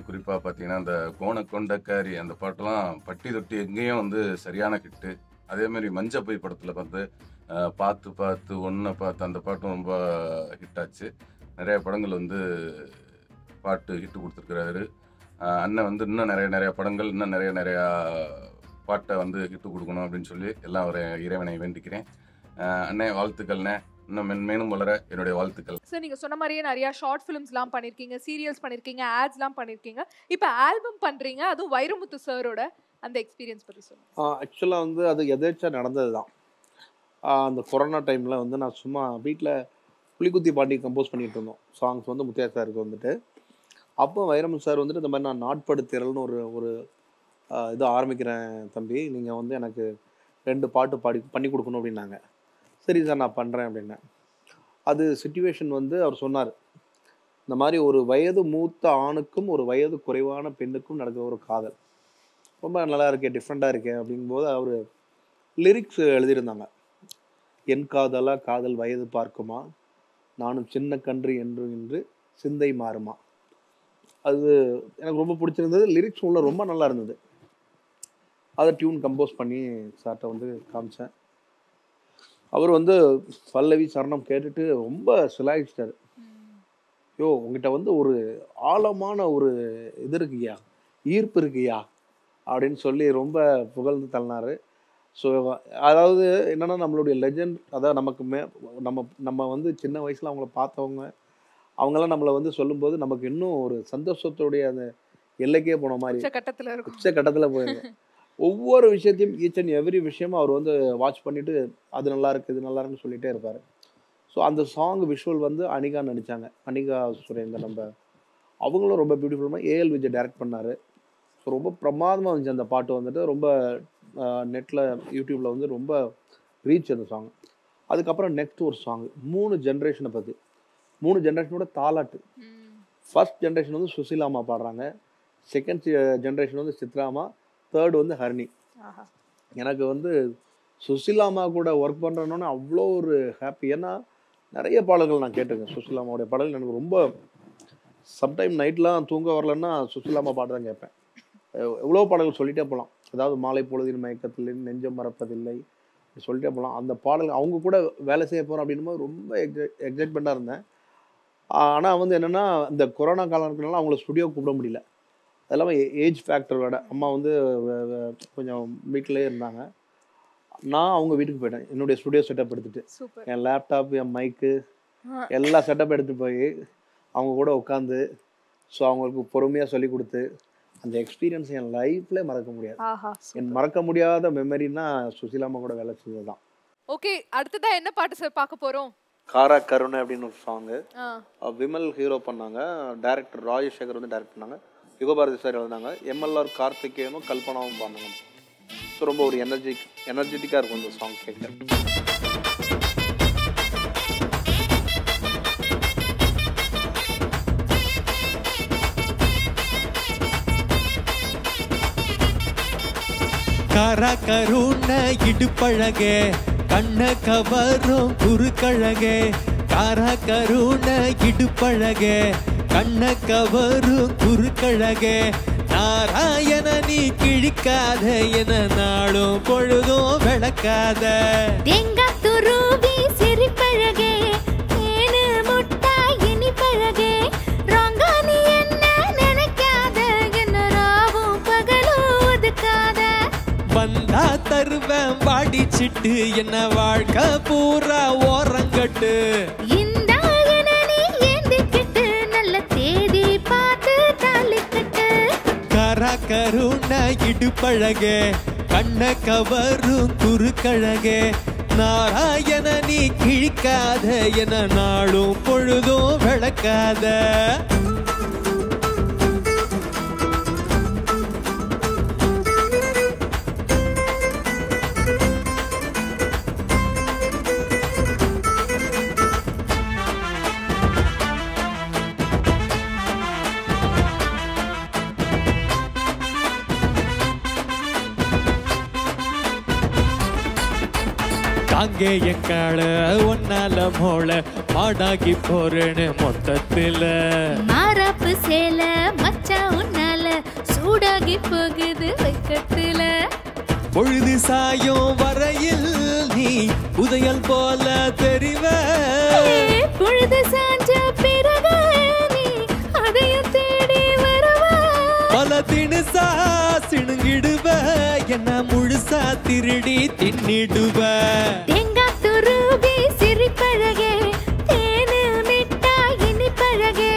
குறிப்பாக பார்த்தீங்கன்னா இந்த கோணக்கொண்டக்காரி அந்த பாட்டெல்லாம் பட்டி தொட்டி எங்கேயும் வந்து சரியான ஹிட்டு. அதேமாதிரி மஞ்சப்பை படத்தில் பார்த்து பார்த்து பார்த்து ஒன்றை பார்த்து அந்த பாட்டும் ரொம்ப ஹிட்டாச்சு. நிறைய படங்கள் வந்து பாட்டு ஹிட்டு கொடுத்துருக்கிறாரு. அண்ணன் வந்து இன்னும் நிறைய படங்கள் இன்னும் நிறையா பாட்டை வந்து ஹிட்டு கொடுக்கணும் அப்படின்னு சொல்லி எல்லாம் ஒரு இறைவனை வேண்டிக்கிறேன். அண்ணே வாழ்த்துக்கள்ண்ணே. இன்னும் மென்மேலும் வளர என்னுடைய வாழ்த்துக்கள். சார் நீங்க சொன்ன மாதிரியே நிறைய ஷார்ட் ஃபிலிம்ஸ்லாம் பண்ணிருக்கீங்க, சீரியல்ஸ் பண்ணிருக்கீங்க, ஆட்ஸ்லாம் பண்ணிருக்கீங்க. இப்போ ஆல்பம் பண்றீங்க, அதுவும் வைரமுத்து சாரோட. அந்த எக்ஸ்பீரியன்ஸ் பத்தி சொல்லுங்க. ஆக்சுவலாக வந்து அது எதேச்சா நடந்தது தான். அந்த கொரோனா டைமில் வந்து நான் சும்மா வீட்டில் புலிக்குத்தி பாட்டி கம்போஸ் பண்ணிகிட்டு இருந்தோம். சாங்ஸ் வந்து முத்தையா சாருக்கு வந்துட்டு. அப்போ வைரமுத்து சார் வந்துட்டு இந்த மாதிரி நான் நாட்படுத்திரல்னு ஒரு இது ஆரம்பிக்கிறேன் தம்பி, நீங்கள் வந்து எனக்கு 2 பாட்டு பண்ணி கொடுக்கணும் அப்படின்னாங்க. சரி சார் நான் பண்ணுறேன் அப்படின்னேன். அது சிச்சுவேஷன் வந்து அவர் சொன்னார், இந்த மாதிரி ஒரு வயது மூத்த ஆணுக்கும் ஒரு வயது குறைவான பெண்ணுக்கும் நடக்கிற ஒரு காதல் ரொம்ப நல்லா இருக்கே, டிஃப்ரெண்ட்டாக இருக்கே அப்படிங்கும்போது அவர் லிரிக்ஸ் எழுதியிருந்தாங்க. என் காதலா காதல் வயது பார்க்குமா, நானும் சின்ன கன்று என்று சிந்தை மாறுமா. அது எனக்கு ரொம்ப பிடிச்சிருந்தது. லிரிக்ஸ் உள்ள ரொம்ப நல்லா இருந்தது. அதை டியூன் கம்போஸ் பண்ணி சார்கிட்ட வந்து காமிச்சேன். அவர் வந்து பல்லவி சரணம் கேட்டுட்டு ரொம்ப சிலாயிச்சிட்டார். யோ உங்ககிட்ட வந்து ஒரு ஆழமான ஒரு இது இருக்குயா, ஈர்ப்பு இருக்குயா அப்படின்னு சொல்லி ரொம்ப புகழ்ந்து தள்ளினார். ஸோ அதாவது என்னென்னா நம்மளுடைய லெஜண்ட், அதாவது நமக்கு நம்ம வந்து சின்ன வயசில் அவங்கள பார்த்தவங்க, அவங்கெல்லாம் நம்மளை வந்து சொல்லும்போது நமக்கு இன்னும் ஒரு சந்தோஷத்துடைய அந்த எல்லைக்கே போன மாதிரி உச்ச கட்டத்தில் போயிருந்தோம். ஒவ்வொரு விஷயத்தையும் ஈச் அண்ட் எவ்ரி விஷயமும் அவர் வந்து வாட்ச் பண்ணிவிட்டு அது நல்லா இருக்குது இது நல்லா இருக்குன்னு சொல்லிகிட்டே இருப்பார். ஸோ அந்த சாங் விஷுவல் வந்து அனிகா நடித்தாங்க. அனிகா சுரேந்தர் நம்ம அவங்களும் ரொம்ப பியூட்டிஃபுல்லாக ஏஎல் விஜய் டைரக்ட் பண்ணார். ஸோ ரொம்ப பிரமாதமாக இருந்துச்சு அந்த பாட்டு வந்துட்டு. ரொம்ப நெட்டில் யூடியூப்பில் வந்து ரொம்ப ரீச் அந்த சாங். அதுக்கப்புறம் நெக்ஸ்ட் ஒரு சாங் 3 ஜென்ரேஷனை பற்றி. 3 ஜென்ரேஷனோட தாலாட்டு. ஃபர்ஸ்ட் ஜென்ரேஷன் வந்து சுசிலாமா பாடுறாங்க, செகண்ட் ஜென்ரேஷன் வந்து சித்ராமா, தேர்ட் வந்து ஹரிணி. எனக்கு வந்து சுசிலாமா கூட ஒர்க் பண்ணுறேன்னு அவ்வளோ ஒரு ஹாப்பி. ஏன்னா நிறைய பாடல்கள் நான் கேட்டிருக்கேன். சுசிலாமாவுடைய பாடல்கள் எனக்கு ரொம்ப, சம்டைம் நைட்லாம் தூங்க வரலன்னா சுசிலாமா பாட்டு தான் கேட்பேன். எவ்வளோ பாடல்கள் சொல்லிகிட்டே போகலாம். அதாவது மாலை பொழுதின் மயக்கத்தில், நெஞ்சம் மறப்பதில்லை, சொல்லிட்டே போகலாம். அந்த பாடல் அவங்க கூட வேலை செய்ய போகிறோம் அப்படின்னும் போது ரொம்ப எக்ஸைட்மெண்ட்டாக இருந்தேன். ஆனால் வந்து என்னென்னா இந்த கொரோனா காலத்தினால அவங்கள ஸ்டுடியோ கூப்பிட முடியல. அது இல்லாமல் ஏஜ் ஃபேக்டரோட அம்மா வந்து கொஞ்சம் வீட்டிலே இருந்தாங்க. நான் அவங்க வீட்டுக்கு போயிட்டேன் என்னுடைய ஸ்டுடியோ செட்டப் எடுத்துகிட்டு. என் லேப்டாப், என் மைக்கு எல்லா செட்டப் எடுத்துகிட்டு போய் அவங்க கூட உட்காந்து ஸோ அவங்களுக்கு பொறுமையாக சொல்லி கொடுத்து அந்த எக்ஸ்பீரியன்ஸ் என் லைஃப்ல மறக்க முடியாது. என் மறக்க முடியாத மெமரின்னா சுசீலாமா கூட வேலை செஞ்சது தான். ஓகே, அடுத்ததான் என்ன பாட்டு சார் பார்க்க போறோம்? காரா கருணை அப்படின்னு ஒரு சாங்கு விமல் ஹீரோ பண்ணாங்க. டைரக்டர் ராஜசேகர் வந்து டைரக்ட் பண்ணாங்க. யுகபாரதி சார் எழுதினாங்க. எம்எல்ஆர் கார்த்திகேயனும் கல்பனாவும் பாடினாங்க. ஸோ ரொம்ப ஒரு எனர்ஜெட்டிக்காக இருக்கும் இந்த சாங் கேட்க. காரா கருணை இடுப்பழகே கண்ண கவரும் குறுக்கழகே. காரா கருணை இடுப்பழகே கண்ண கவரும் குறுக்கழகே. நாராயண நீ கிழிக்காத என நாளும் பொழுதும் விளக்காத. தேங்காய் துருவி சிரிப்பழகே தேனு முட்டாய் இனிப்பழகே. ராங்கானி என்ன நினைக்காத என்ன ராவும் பகலும் ஒதுக்காத. வந்தா தருவேன் வாடிச்சிட்டு என்ன வாழ்க்கை பூரா ஓரங்கட்டு. இந்த நீ ஏந்திக்கிட்டு நல்ல தேதி பார்த்து தாலிக்கட்டு. காரா கருணை இடுப்பழகே கண்ண கவரும் குறுக்கழகே. நாராயண நீ கிழிக்காத என நாளும் பொழுதும் விளக்காத. அங்கே எக்கால ஒன்னால மோள மாடாகி போறேன்னு மொத்தத்துல. மாறாப்பு சேல மச்சா உன்னால சூடாகி போகுது வெக்கத்துல. பொழுது சாயும் வரையில் நீ புதையல் போல தெரிவ. பொழுது சாஞ்ச பிறகு நீ அதையும் தேடி வருவ. பல தினுசா சிணுங்கிடுவ என்ன முழுசா திருடி தின்னிடுவ. தேங்காய் துருவி சிரிப்பழகே தேனு மிட்டாய் இனிப்பழகே.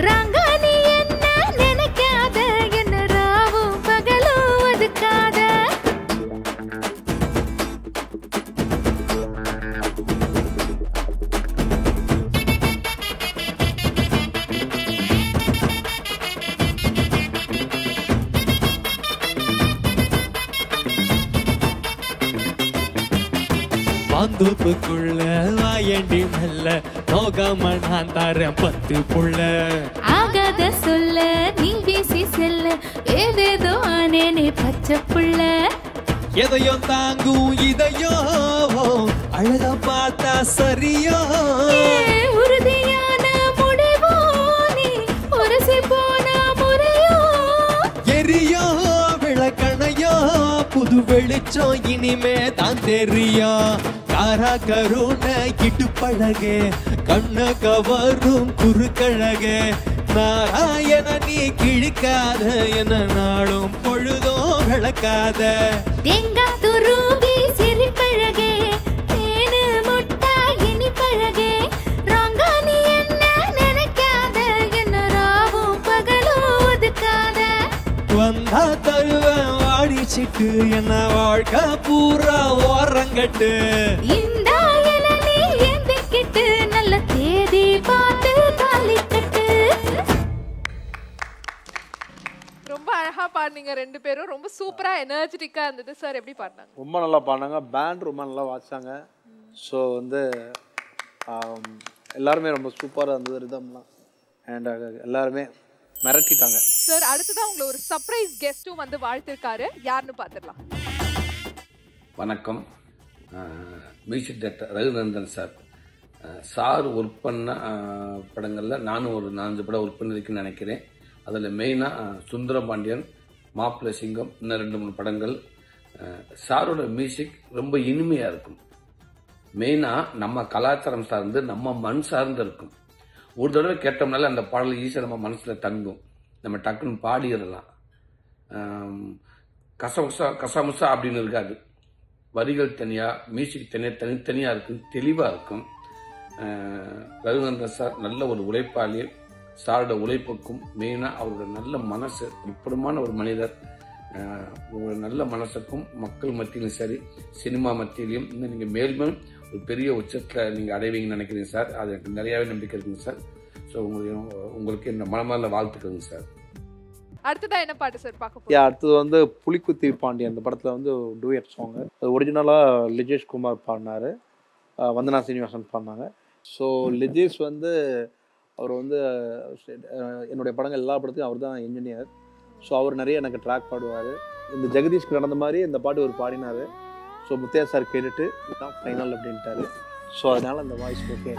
ராங்கானி என்ன நினைக்காத என்ன ராவும் பகலும் ஒதுக்காத. மாந்தோப்புக்குள்ள வாயண்டி மெல்ல நோகாம நான் தரேன் 10 புள்ள. ஆகாத சொல்ல நீ வீசி செல்ல ஏதேதோ ஆனேனே பச்சை புள்ள. எதையோ தாங்கும் இதையோ அழகா பார்த்தா சரியோ. உறுதியான முடிவோ நீ உரசி போன முறையோ. எரியோ விளக்கணையோ புது வெளிச்சம் இனிமே தான் தெரியும். காரா கருணை இடுப்பழகே கண்ண கவரும் குறுக்கழகே. நாராயண நீ கிழிக்காத என நாளும் பொழுதும் விளக்காத. தேங்காய் துருவி சிரிப்பழகே தேனு முட்டாய் இனிப்பழகே. ராங்கானி என்ன நினைக்காத என்ன ராவும் பகலும் ஒதுக்காத. வந்தா தருவேன் வாடிச்சிட்டு என்ன வாழ்க்கை பூரா ஓரங்கட்டு. இந்த நீ ஏந்திக்கிட்டு நல்ல தேதி பார்த்து தாலிக்கட்டு. ரொம்ப அழகா பாடுனீங்க ரெண்டு பேரும். ரொம்ப சூப்பரா எனர்ஜெட்டிக்கா இருந்தது. சார் எப்படி பாடினாங்க? ரொம்ப நல்லா பாடினாங்க. பேண்ட் ரொம்ப நல்லா வாசிச்சாங்க. ஸோ வந்து எல்லாருமே ரொம்ப சூப்பராக இருந்தது. ரிதம்லாம் அண்ட் எல்லாருமே மிரட்டிட்டாங்க. சார் அடுத்ததான் உங்களை ஒரு சர்ப்ரைஸ் கெஸ்ட்டும் வந்து வாழ்த்திருக்காரு. யாருன்னு பார்த்துடலாம். வணக்கம். Music director Raghunandan sir. Sir work பண்ண படங்களில் நானும் ஒரு 4 படம் ஒர்க் பண்ணியிருக்கேன்னு நினைக்கிறேன். அதில் மெயினாக சுந்தரபாண்டியன், மாப்பிள்ளை சிங்கம், இன்னும் 2-3 படங்கள். சாரோட மியூசிக் ரொம்ப இனிமையாக இருக்கும். மெயினாக நம்ம கலாச்சாரம் சார்ந்து நம்ம மண் சார்ந்து இருக்கும். ஒரு தடவை கேட்டோம்னால அந்த பாடல் ஈஸியாக நம்ம மனசில் தங்கும், நம்ம டக்குன்னு பாடிடலாம். கசமுசா அப்படின்னு இருக்காது, வரிகள் தனியாக, மியூசிக் தனித்தனியாக இருக்கும், தெளிவாக இருக்கும். ரகுநந்தன் சார் நல்ல ஒரு உழைப்பாளி. சாரோட உழைப்புக்கும் மெயினாக அவரோட நல்ல மனசு, அற்புதமான ஒரு மனிதர். ஒரு நல்ல மனசுக்கும் மக்கள் மத்தியிலும் சரி, சினிமா மத்தியிலையும் இன்னும் நீங்கள் மேலும் ஒரு பெரிய உச்சத்தில் நீங்கள் அடைவீங்கன்னு நினைக்கிறீங்க சார். அது எனக்கு நிறையாவே நம்பிக்கை இருக்குங்க சார். ஸோ உங்களுக்கு இந்த மனமார்ந்த வாழ்த்துக்களுங்க சார். அடுத்ததா என்ன பாட்டு சார் பார்க்க போறோம்? அடுத்தது வந்து புலிக்குத்தி பாண்டி அந்த படத்தில் வந்து டூயட் சாங். அது ஒரிஜினலாக லிஜேஷ் குமார் பாடினார், வந்தனா சீனிவாசன் பாடினாங்க. ஸோ லிஜேஷ் வந்து அவர் வந்து என்னுடைய படங்கள் எல்லா படத்துக்கும் அவர் தான் இன்ஜினியர். ஸோ அவர் நிறைய எனக்கு ட்ராக் பாடுவார். இந்த ஜெகதீஷ்க்கு நடந்த மாதிரி இந்த பாட்டு அவர் பாடினார். ஸோ முத்தையா சார் கேட்டுட்டு இதுதான் ஃபைனல் அப்படின்ட்டாரு. ஸோ அதனால் அந்த வாய்ஸ் ஓகே.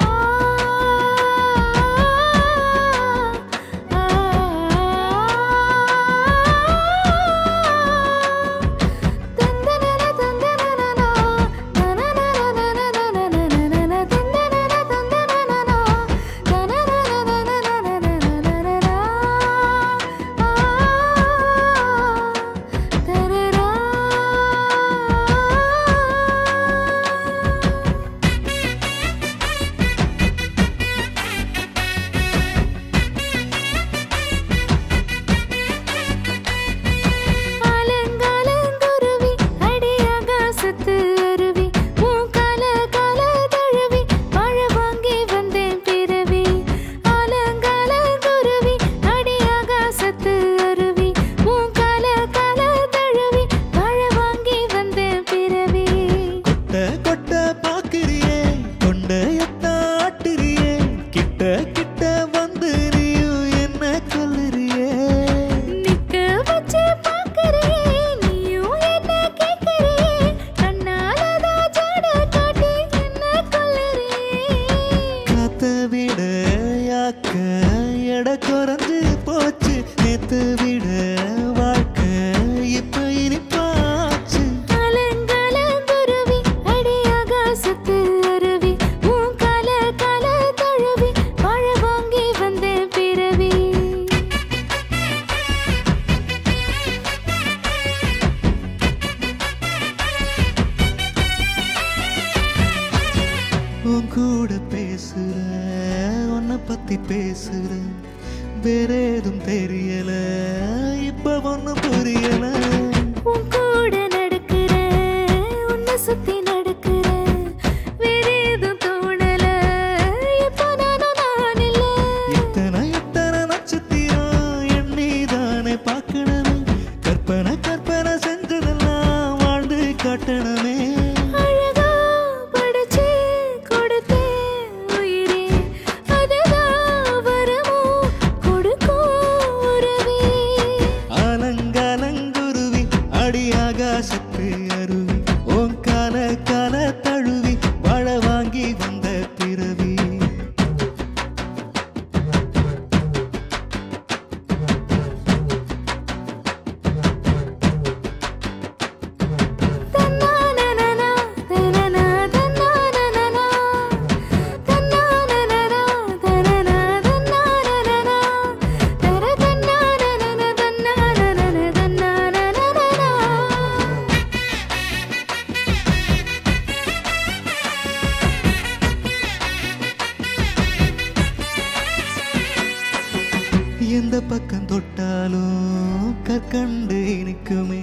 எந்த பக்கம் தொட்டாலும் கற்கண்டு இனிக்குமே,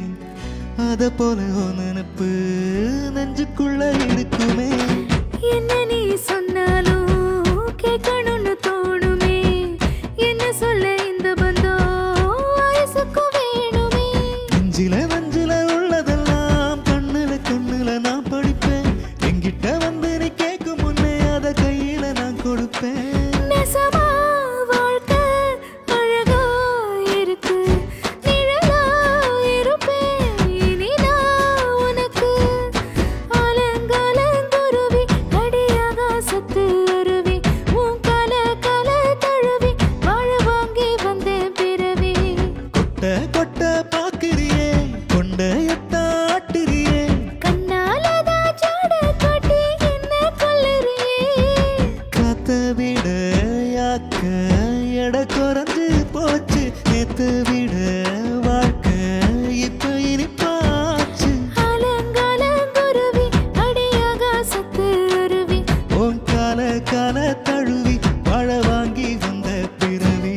அத போல நினைப்பு நெஞ்சுக்குள்ள இருக்குமே. என்ன நீ சொன்னாலும் கேட்கணும்னு தோணுமே, என்ன சொல்ல இந்த பந்தம் வயசுக்கு வேணுமே. நெஞ்சில நெஞ்சில உள்ளதெல்லாம் கண்ணுல நான் படிப்பேன். என்கிட்ட வந்து நீ கேட்கும் முன்னே அத கையில நான் கொடுப்பேன். நெசமா வாழ்க்கை அழகா இருக்கு, நிழலா இருப்பேன் இனி நான் உனக்கு. ஆலங்காலங்குருவி அடியாக சத்து அருவி உன் கால அடியாக்க எடை குறைஞ்சு போச்சு நேத்து விட வாழ்க்கை இப்ப இனிப்பாச்சு அலங்கலங்குருவி அடியாகாசத்து அருவி உன் கால கால தழுவி வாழ வாங்கி வந்த பிறவி.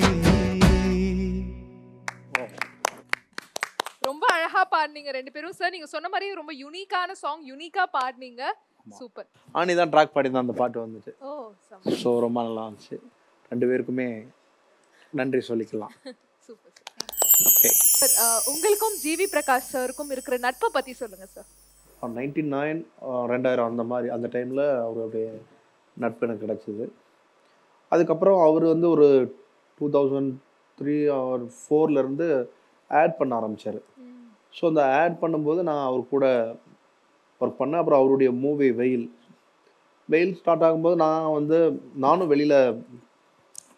ரொம்ப அழகா பாடுனீங்க ரெண்டு பேரும் சார். நீங்க சொன்ன மாதிரி ரொம்ப யூனிக்கான சாங், யூனிக்கா பாடுனீங்க. சூப்பர். ஆனி தான் ட்ராக் பாடி தான் அந்த பாட்டு வந்துச்சு. ஓ ஸோ ரொம்ப நல்லா இருந்துச்சு. ரெண்டு பேருக்குமே நன்றி சொல்லிக்கலாம். Super sir. ஓகே சார், உங்களுக்கும் ஜிவி பிரகாஷ் சாருக்கும் இருக்கிற நட்பை பத்தி சொல்லுங்க சார். 99 2000 அந்த மாதிரி அந்த டைமில் அவருடைய நட்பு எனக்கு கிடச்சிது. அதுக்கப்புறம் அவர் வந்து ஒரு 2003 or 4 ஆட் பண்ண ஆரம்பித்தார். ஸோ அந்த ஆட் பண்ணும்போது நான் அவர் கூட ஒர்க் பண்ணேன். அப்புறம் அவருடைய மூவி வெயில் ஸ்டார்ட் ஆகும்போது நானும் வெளியில்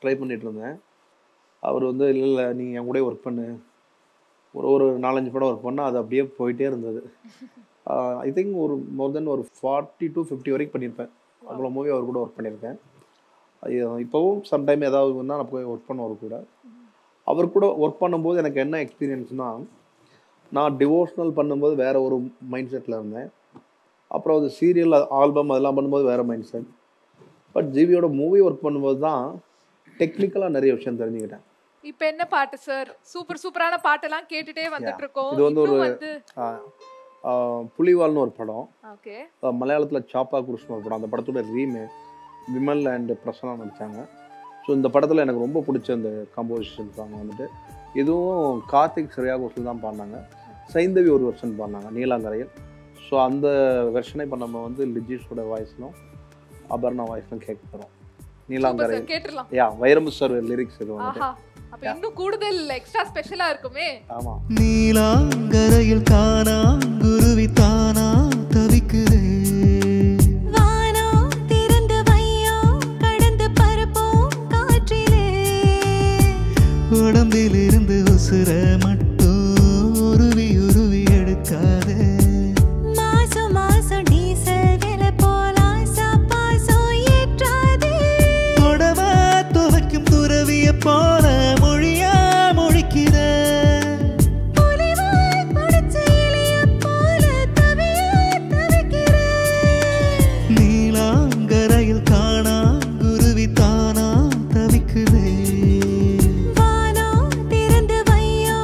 ட்ரை பண்ணிகிட்டு இருந்தேன். அவர் வந்து இல்லை நீ என் கூட ஒர்க் பண்ணு, ஒரு 4-5 படம் ஒர்க் பண்ணால் அது அப்படியே போயிட்டே இருந்தது. ஐ திங்க் ஒரு மோர் தென் ஒரு 40 to 50 வரைக்கும் பண்ணியிருப்பேன். அவ்வளோ மூவி அவர் கூட ஒர்க் பண்ணியிருக்கேன். இப்போவும் சம்டைம் ஏதாவது வந்தால் நான் போய் ஒர்க் பண்ண அவர் கூட ஒர்க் பண்ணும்போது எனக்கு என்ன எக்ஸ்பீரியன்ஸ்னால், நான் டிவோஷனல் பண்ணும்போது வேறு ஒரு மைண்ட் செட்டில் இருந்தேன். அப்புறம் அது சீரியல் ஆல்பம் அதெல்லாம் பண்ணும்போது வேறு மைண்ட் செட். பட் ஜிவியோட மூவி ஒர்க் பண்ணும்போது தான் டெக்னிக்கலாக நிறைய விஷயம் தெரிஞ்சுக்கிட்டேன். இப்போ என்ன பாட்டு சார்? சூப்பரான பாட்டெல்லாம் கேட்டுட்டே வந்துட்டு இருக்கோம். இது வந்து ஒரு புலிவால்னு ஒரு படம். ஓகே. மலையாளத்தில் சாப்பா குருஷ்னு ஒரு படம். அந்த படத்தோட விமல் அண்ட் பிரசன்னா நடித்தாங்க. ஸோ இந்த படத்தில் எனக்கு ரொம்ப பிடிச்ச அந்த கம்போசிஷன் சாங் வந்துட்டு இதுவும் கார்த்திக் ஸ்ரேயா கோஷல் தான் பாடினாங்க. சைந்தவி ஒரு வெர்ஷன் பாடினாங்க நீலாங்கரையில். ஸோ அந்த வெர்ஷனை இப்போ நம்ம வந்து லிஜிஸோட வாய்ஸ்லும் அபர்ணா வாய்ஸ்லும் கேட்க போகிறோம். நீலாங்கரையில் வைரமுத்து சார் லிரிக்ஸ் இது வந்துட்டு. அப்ப இன்னும் கூடுதல் எக்ஸ்ட்ரா ஸ்பெஷலா இருக்குமே. ஆமா. நீலாங்கரையில் காணா குருவி தானா தவிக்குதே, வானோ திறந்து வையோ கடந்து பரப்போம் காற்றிலே, உடம்பில் இருந்து உசுர மட்டும் உருவி உருவி எடுக்காதே, மாசம் மாசம் டீசல் விலை போல சாப்பாசோ ஏற்றாதே, தொடவா துவைக்கும் துறவிய போல மொழியா மொழிக்கிற, புலிவால் புடிச்ச இலைய போல தவியா தவிக்கிற, நீலாங்கரையில் காணா குருவி தானா தவிக்குதே, வானோ திறந்து வையோ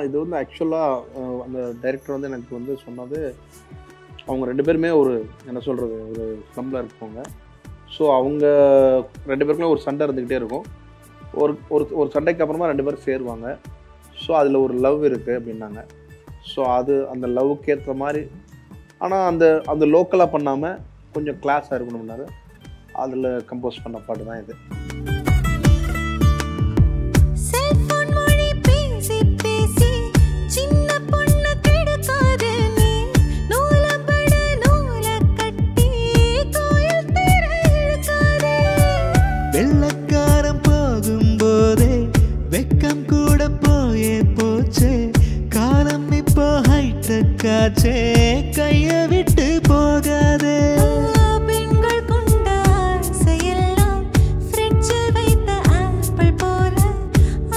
இது வந்து ஆக்சுவலாக அந்த டைரக்டர் வந்து எனக்கு வந்து சொன்னது, அவங்க 2 பேருமே ஒரு என்ன சொல்கிறது ஒரு ஸ்லம்மில் இருப்பாங்க. ஸோ அவங்க 2 பேருக்குமே ஒரு சண்டை இருந்துக்கிட்டே இருக்கும். ஒரு சண்டைக்கு அப்புறமா 2 பேரும் சேருவாங்க. ஸோ அதில் ஒரு லவ் இருக்குது அப்படின்னாங்க. ஸோ அது அந்த லவ்வுக்கு ஏற்ற மாதிரி, ஆனால் அந்த லோக்கலாக பண்ணாமல் கொஞ்சம் கிளாஸாக இருக்கணும்னாரு. அதில் கம்போஸ் பண்ண பாட்டு தான் இது. வெள்ளக்காரம் போகும்போதே வெக்கம் கூட போயே போச்சே, காலம் இப்போ ஹைடெக் ஆச்சே, கைய விட்டு போகாதே. பெண்கள் கொண்ட ஆசையெல்லாம் ஃப்ரிட்ஜில் வைத்த ஆப்பிள் போல,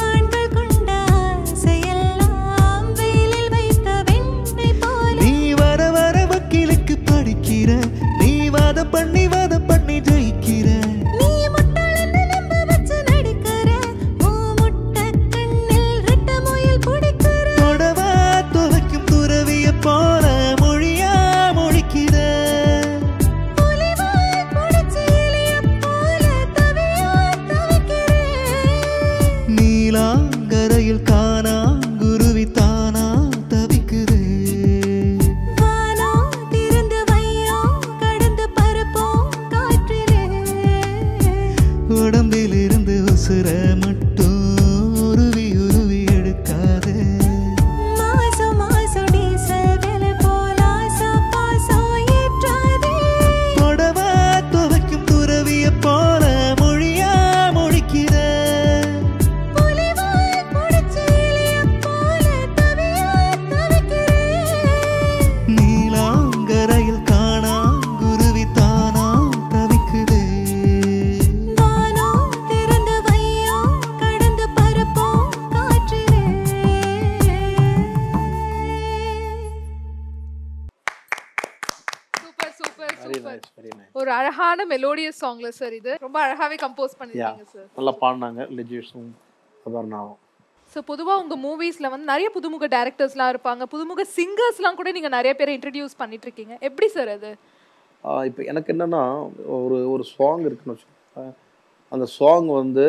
ஆண்கள் கொண்ட ஆசையெல்லாம் வெயிலில் வைத்த வெண்ணெய் போல. நீ வர வர வக்கீலுக்கு படிக்கிற, நீ வாதம் பண்ணி ஜெயிக்கிற. நீ முட்டாளன்னு நம்ப வச்சு நடிக்கிற, முட்டை கண்ணில் ரெட்ட முயல் பிடிக்கிற. தொடவா துவைக்கும் துறவிய போல மொழியா மொழிக்கிற. புலிவால் பிடிச்ச இலைய போல தவியா தவிக்கிறேன். நீலாங்கரையில் காணாங்குருவி தானா தவிக்குது. வானம் திறந்து வையோம் கடந்து பரப்போம் காற்றிலே. உடம்பில் இருந்து உசுர மட்டும் உருவி உருவி எடுக்காது. மாசம் மாசம் டீசல் விலை போல பாசம் ஏற்றாதே. தொடவா துவைக்கும் துறவிய போல மொழியா மொழிக்கிற. புலிவால் பிடிச்ச இலைய போல தவியா தவிக்கிறேன். நீலாங்கரையில் காணாங்குருவி தானா தவிக்குது. வானம் திறந்து வையோம் கடந்து பரப்போம் காற்றிலே. Super super very super. Nice, very nice. ஒரு அழகான மெலோடியஸ் சாங்ல சார், இது ரொம்ப அழகாவே கம்போஸ் பண்ணிருக்கீங்க சார். நல்லா பாடினாங்க லிஜிஷும் அபர்ணாவும். ஸோ பொதுவாக உங்கள் மூவிஸில் வந்து நிறைய புதுமுக டேரக்டர்ஸ்லாம் இருப்பாங்க, புதுமுக சிங்கர்ஸ்லாம் கூட நீங்கள் நிறைய பேரை இன்ட்ரடியூஸ் பண்ணிட்டு இருக்கீங்க. எப்படி சார் அது? இப்போ எனக்கு என்னென்னா ஒரு சாங் இருக்குன்னு வச்சுக்கோங்க. அந்த சாங் வந்து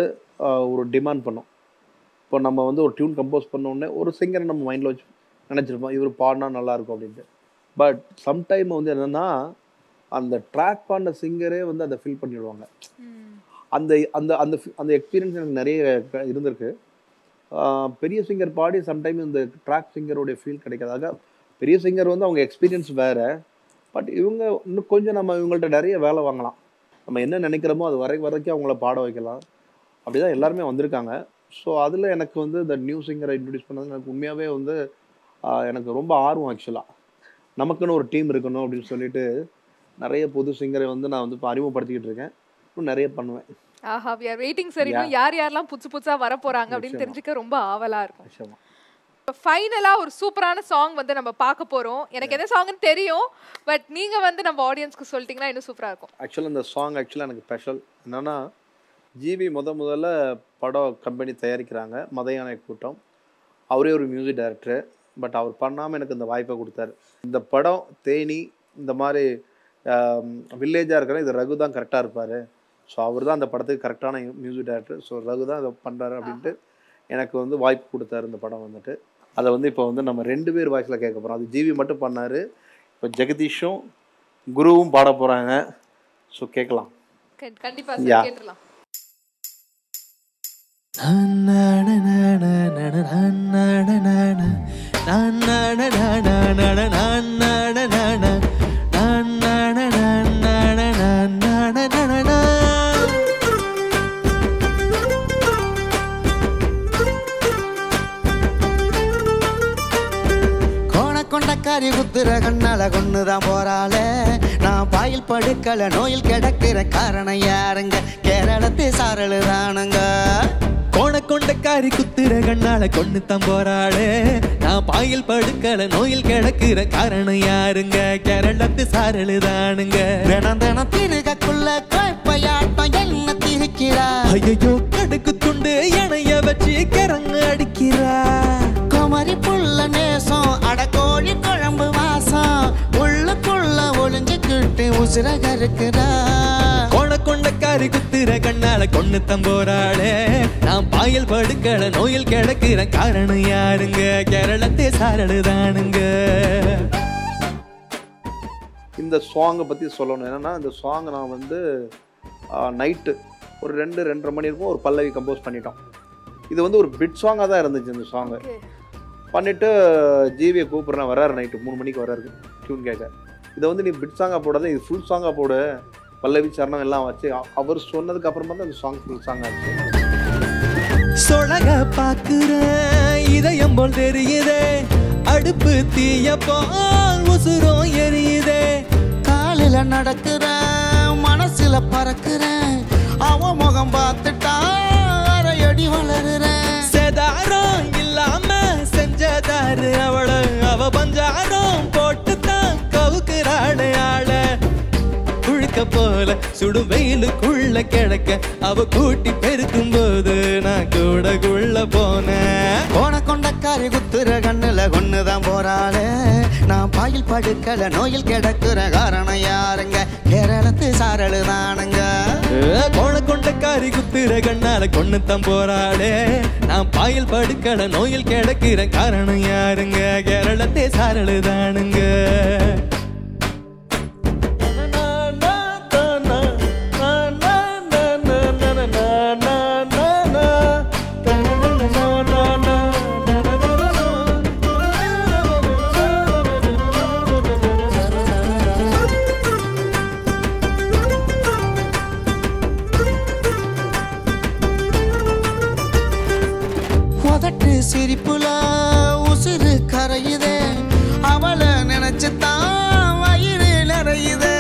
ஒரு டிமாண்ட் பண்ணும். இப்போ நம்ம வந்து ஒரு டியூன் கம்போஸ் பண்ணோடனே ஒரு சிங்கரை நம்ம மைண்டில் வச்சு நினச்சிருப்போம், இவர் பாடினா நல்லாயிருக்கும் அப்படின்ட்டு. பட் சம்டைம் வந்து என்னென்னா அந்த ட்ராக் பாடின சிங்கரே வந்து அதை ஃபில் பண்ணிவிடுவாங்க. அந்த அந்த அந்த அந்த எக்ஸ்பீரியன்ஸ் எனக்கு நிறைய இருந்திருக்கு. பெரிய சிங்கர் பாடி சம்டைம் இந்த ட்ராக் சிங்கருடைய ஃபீல் கிடைக்காதாக. பெரிய சிங்கர் வந்து அவங்க எக்ஸ்பீரியன்ஸ் வேறு, பட் இவங்க இன்னும் கொஞ்சம் நம்ம இவங்கள்ட்ட நிறைய வேலை வாங்கலாம். நம்ம என்ன நினைக்கிறோமோ அது வரைக்கும் அவங்கள பாட வைக்கலாம். அப்படி தான் எல்லாருமே வந்திருக்காங்க. ஸோ அதில் எனக்கு வந்து இந்த நியூ சிங்கரை இன்ட்ரடியூஸ் பண்ணது எனக்கு உண்மையாகவே வந்து எனக்கு ரொம்ப ஆர்வம். ஆக்சுவலாக நமக்குன்னு ஒரு டீம் இருக்கணும் அப்படின்னு சொல்லிட்டு நிறைய புது சிங்கரை வந்து நான் வந்து இப்போ அறிமுகப்படுத்திக்கிட்டு இருக்கேன். இன்னும் நிறைய பண்ணுவேன். ஆஹா, we are waiting சார். இன்னும் யார் யாரெல்லாம் புதுசா வர போறாங்க அப்படின்னு தெரிஞ்சுக்க ரொம்ப ஆவலா இருக்கும். நிச்சயமா. ஃபைனலா ஒரு சூப்பரான சாங் வந்து நம்ம பார்க்க போறோம். எனக்கு என்ன சாங்னு தெரியும், பட் நீங்க வந்து நம்ம ஆடியன்ஸ்க்கு சொல்லிட்டீங்கன்னா இன்னும் சூப்பரா இருக்கும். ஆக்சுவலாக இந்த சாங் எனக்கு ஸ்பெஷல் என்னன்னா, ஜிவி முதல்ல படம் கம்பெனி தயாரிக்கிறாங்க, மதையான கூட்டம். அவரே ஒரு மியூசிக் டைரக்டர். பட் அவர் பண்ணாமல் எனக்கு இந்த வாய்ப்பை கொடுத்தாரு. இந்த படம் தேனி இந்த மாதிரி வில்லேஜாக இருக்கிற இது ரகு தான் கரெக்டாக இருப்பார். ஸோ அவர் தான் அந்த படத்துக்கு கரெக்டான மியூசிக் டைரக்டர். ஸோ ரகு தான் இதை பண்ணுறாரு அப்படின்ட்டு எனக்கு வந்து வாய்ப்பு கொடுத்தாரு இந்த படம் வந்துட்டு. அதை வந்து இப்போ வந்து நம்ம 2 பேர் வாய்ஸில் கேட்க போகிறோம். அது ஜிவி மட்டும் பண்ணார், இப்போ ஜெகதீஷும் குருவும் பாட போகிறாங்க. ஸோ கேட்கலாம். கண்டிப்பாக சார் கேட்டுடலாம். கொண்டக்காரி குத்துற கண்ணால கொன்னுதான் போறாளே. நான் பாயில் படுக்கல நோயில் கிடக்கிற காரணம் யாருங்க? கேரளத்து சாரலுதானுங்க. கொண்டக்காரி குத்துற கண்ணால கொண்டு தான் போறாளே. நான் பாயில் படுக்கல நோயில் கிடக்கிற காரணம் யாருங்க? கேரளத்து சாரலுதானுங்க. தினம் திருகக்குள்ள கோப்பையாட்டம் என்ன திரிக்கிறா. ஐயோ கடுக்கு துண்டு எனைய வச்சு கரங்க அடிக்கிறா. கோமரி உசுரக இருக்கிறா கொண்டக்காரி குத்துற கண்ணால கொண்டு தம்போராளே நான் பாயல் படுக்கல நோயில் கிடக்குற காரணம் யாருங்க கேரளத்தே சாரடுதானுங்க. இந்த சாங்கை பற்றி சொல்லணும். என்னென்னா இந்த சாங் நான் வந்து நைட்டு ஒரு 2-2:30 மணி இருக்கும் ஒரு பல்லவி கம்போஸ் பண்ணிட்டோம். இது வந்து ஒரு பிட் சாங்காக தான் இருந்துச்சு. இந்த சாங்கை பண்ணிவிட்டு ஜிவியை கூப்பிட்றேன், வர்றாரு நைட்டு 3 மணிக்கு வர்றாரு டியூன் கேட்க. இதை வந்து நீ பிட் சாங்காக போடாத, இது ஃபுல் சாங்காக போடு, பல்லவி சரணம் எல்லாம் வச்சு. அவர் சொன்னதுக்கு அப்புறமா தான் அந்த சாங் ஃபுல் சாங் ஆச்சு. சொலக பாக்குறேன் இதயம் போல் தெரியுதே, அடுப்பு தீய போல் உசுரும் எரியுதே. காலில நடக்கிறேன் மனசுல பறக்கிறேன், அவ முகம் பார்த்துட்டா அரையடி வளருறேன். சேதாரம் இல்லாம செஞ்சதாரு அவள, அவ பஞ்சாரம் போட்டுத்தான் கவுக்குறாளே ஆள. குழுக்க போல சுடும் வெயிலுக்குள்ள கிடக்க அவ கூட்டி பெருக்கும் போது நான் கூடக்குள்ள போனேன். கொண்டக்காரி குத்துற கண்ணுல கொன்னுதான் போறாளே, நான் பாயில் படுக்கல நோயில் கிடக்குற காரணம் யாருங்க கேரளத்து சாரலுதானுங்க. கொண்டக்காரி குத்துற கண்ணால கொன்னுதான் போறாளே, நான் பாயில் படுக்கல நோயில் கிடக்குற காரணம் யாருங்க கேரளத்தே சாரலுதானுங்க. சிரிப்புல உசுறு கரையுதே, அவளை நினைச்சுதான் வயிறு நிறையுதே.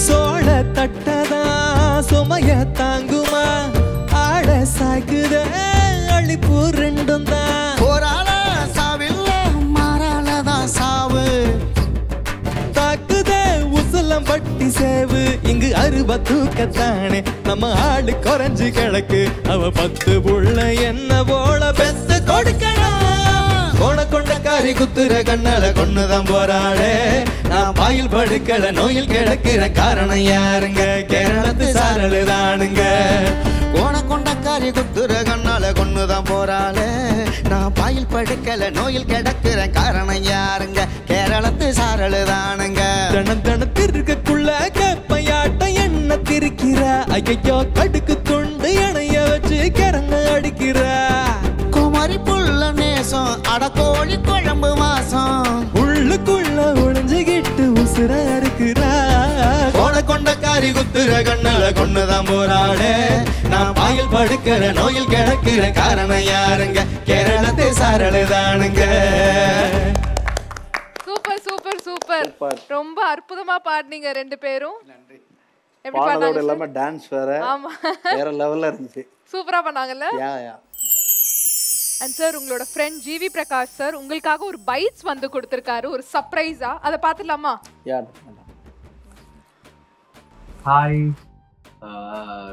சோழ தட்டதா சுமைய தாங்குமா ஆட சாக்குதே அழிப்பு ரெண்டும் தான். போராள சாவில்ல மாறாளதான் சாவு, தாக்குதே உசுலம் பட்டி சேவு. இங்கு அருப தூக்கத்தானே நம்ம ஆளு குறைஞ்சு கிழக்கு, அவ 10 புள்ள என்ன போல பெத்து கொடுக்கணும். கொண்டக்காரி குத்துற கண்ணால கொன்னுதான் போறாளே, நான் பாயில் படுக்கல நோயில் கிடக்கிற காரணம் யாருங்க கேரளத்து சாரலுதானுங்க. கொண்டக்காரி குத்துற கண்ணால கொன்னுதான் போறாளே, நான் பாயில் படுக்கல நோயில் கிடக்கிற காரணம் யாருங்க கேரளத்து சாரலுதானுங்க. தனத்திற்குள்ள கப்பையாட்ட என்ன திரிக்கிற, ஐயோ கடுக்கு துண்டு எனைய வச்சு கிறங்க அடிக்கிற. குமரி புள்ள நேசம் அட கோழி குழம்பு வாசம், உள்ளுக்குள்ள ஒளிஞ்சுகிட்டு உசுர இருக்கிற. கொண்டக்காரி குத்துற கண்ணால கொன்னுதான் போறாளே, நான் பாயில் படுக்கிற நோயில் கிடக்கிற காரணம் யாருங்க கேரளத்தை சாரலுதானுங்க. சூப்பர் சூப்பர் சூப்பர், ரொம்ப அற்புதமா பாடுனீங்க 2 பேரும். எப்படி பாடலோட பாடுனாங்க? எல்லாமே டான்ஸ் வேற ஆமா, வேற லெவல்ல இருந்துச்சு. சூப்பரா பண்ணாங்கல்ல. அண்ட் சார், உங்களோட ஃப்ரெண்ட் ஜிவி பிரகாஷ் சார் உங்களுக்காக ஒரு பைட்ஸ் வந்து கொடுத்திருக்காரு, ஒரு சர்ப்ரைஸா. அதை பார்த்துடலாமா? ஹாய்,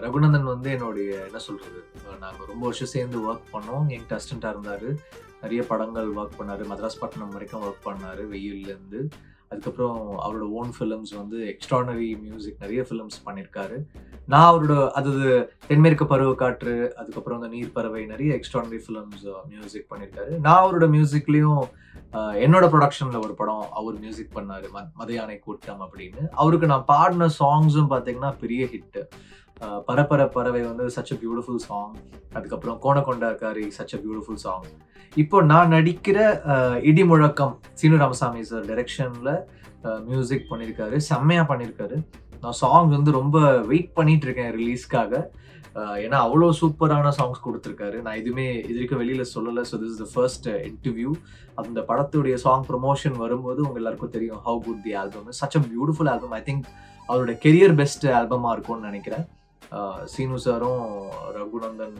ரகுநந்தன் வந்து என்னுடைய என்ன சொல்றது, நாங்கள் ரொம்ப வருஷம் சேர்ந்து ஒர்க் பண்ணோம். என்கிட்ட அசிஸ்டண்ட்டாக இருந்தார், நிறைய படங்கள் ஒர்க் பண்ணார், மദ്രാസ് பட்டணம் வரைக்கும் ஒர்க் பண்ணார் வெயில்லேருந்து. அதுக்கப்புறம் அவரோட ஓன் ஃபிலிம்ஸ் வந்து எக்ஸ்ட்ரானரி மியூசிக் நிறைய ஃபிலிம்ஸ் பண்ணியிருக்காரு. நான் அவரோட தென்மேற்கு பருவக்காற்று, அதுக்கப்புறம் அந்த நீர் பறவை, நிறைய எக்ஸ்ட்ரானரி ஃபிலிம்ஸ் மியூசிக் பண்ணியிருக்காரு. நான் அவரோட மியூசிக்லேயும் என்னோட ப்ரொடக்ஷனில் ஒரு படம் அவர் மியூசிக் பண்ணார், மதையானை கூட்டம் அப்படின்னு. அவருக்கு நான் பாடின சாங்ஸும் பார்த்தீங்கன்னா பெரிய ஹிட்டு. பரப்பர பறவை வந்து சச் அ பியூட்டிஃபுல் சாங், அதுக்கப்புறம் கொண்டக்காரி சச் அ பியூட்டிஃபுல் சாங். இப்போ நான் நடிக்கிற இடி முழக்கம் சீனு ராமசாமி சார் டைரக்ஷனில் மியூசிக் பண்ணியிருக்காரு, செம்மையாக பண்ணியிருக்காரு. நான் சாங்ஸ் வந்து ரொம்ப வெயிட் பண்ணிட்டு இருக்கேன் ரிலீஸ்க்காக, ஏன்னா அவ்வளோ சூப்பரான சாங்ஸ் கொடுத்துருக்காரு. நான் எதுவுமே இது வரைக்கும் வெளியில் சொல்லலை. So this is the first interview. அந்த படத்துடைய சாங் ப்ரொமோஷன் வரும்போது உங்கள் எல்லாருக்கும் தெரியும் how good the album. Such a beautiful album. I think அவரோட கெரியர் பெஸ்ட் ஆல்பமாக இருக்கும்னு நினைக்கிறேன். சீனு சாரும் ரகுநந்தன்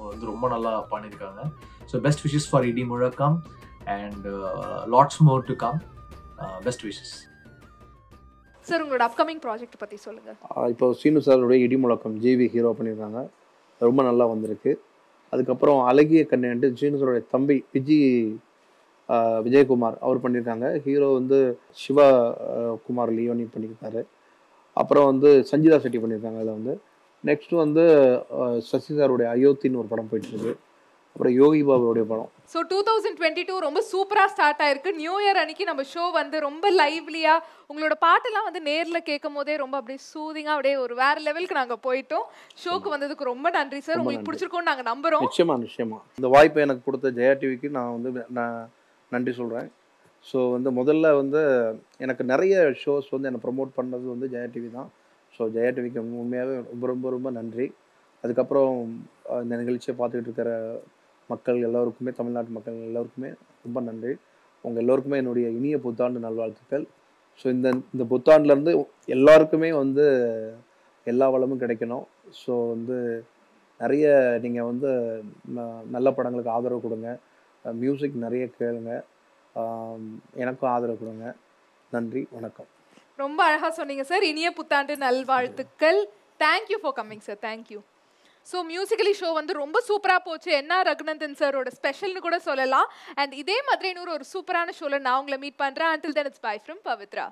வந்து ரொம்ப நல்லா பண்ணியிருக்காங்க. ஸோ பெஸ்ட் விஷஸ் ஃபார் இடி முழக்கம் and lots more to come. Best wishes sir. உங்களோட அப்கமிங் ப்ராஜெக்ட் பற்றி சொல்லுங்கள். இப்போ சீனு சாரோடைய இடி முழக்கம் ஜிவி ஹீரோ பண்ணியிருக்காங்க, ரொம்ப நல்லா வந்திருக்கு. அதுக்கப்புறம் அழகிய கண்ணு சீனு சாரோடைய தம்பி விஜயகுமார் அவர் பண்ணியிருக்காங்க. ஹீரோ வந்து சிவகுமார் லியோனி பண்ணியிருக்காரு. அப்புறம் வந்து சஞ்சிதா செட்டி பண்ணியிருக்காங்க. அதில் வந்து நெக்ஸ்ட் வந்து சசி சாருடைய அயோத்தின்னு ஒரு படம் போயிட்டுருக்கு. அப்புறம் யோகி பாபுடைய படம். ஸோ 2022 ரொம்ப சூப்பராக ஸ்டார்ட் ஆயிருக்கு. நியூ இயர் அன்னைக்கு நம்ம ஷோ வந்து ரொம்ப லைவ்லியா உங்களோட பாட்டெல்லாம் வந்து நேரில் கேட்கும் போதே ரொம்ப அப்படியே சூதிங்காக அப்படியே ஒரு வேற லெவலுக்கு நாங்கள் போயிட்டோம். ஷோக்கு வந்ததுக்கு ரொம்ப நன்றி சார். உங்களுக்கு பிடிச்சிருக்கோன்னு நாங்கள் நம்புகிறோம். நிச்சயமா இந்த வாய்ப்பை எனக்கு கொடுத்த ஜெயா டிவிக்கு நான் வந்து நன்றி சொல்கிறேன். ஸோ வந்து முதல்ல வந்து எனக்கு நிறைய ஷோஸ் வந்து என்னை ப்ரொமோட் பண்ணது வந்து ஜெயா டிவி தான். ஸோ ஜெயா டிவிக்கு உண்மையாகவே ரொம்ப ரொம்ப ரொம்ப நன்றி. அதுக்கப்புறம் இந்த நிகழ்ச்சியை பார்த்துக்கிட்டு இருக்கிற மக்கள் எல்லாருக்குமே, தமிழ்நாட்டு மக்கள் எல்லாருக்குமே ரொம்ப நன்றி. உங்கள் எல்லோருக்குமே என்னுடைய இனிய புத்தாண்டு நல்வாழ்த்துக்கள். ஸோ இந்த புத்தாண்டுலேருந்து எல்லாருக்குமே வந்து எல்லா வளமும் கிடைக்கணும். ஸோ வந்து நிறைய நீங்கள் வந்து நல்ல படங்களுக்கு ஆதரவு கொடுங்க, மியூசிக் நிறைய கேளுங்க, எனக்கும் ஆதரவு கொடுங்க. நன்றி, வணக்கம். ரொம்ப அழகாக சொன்னீங்க சார். இனிய புத்தாண்டு நல்வாழ்த்துக்கள். Thank you for coming sir. Thank you. So musically show வந்து ரொம்ப சூப்பராக போச்சு. என்ஆர் ரகுநந்தன் சாரோட ஸ்பெஷல்னு கூட சொல்லலாம். அண்ட் இதே மாதிரி இன்னொரு சூப்பரான ஷோவில் நான் உங்களை மீட் பண்ணுறேன். until then it's bye from Pavitra.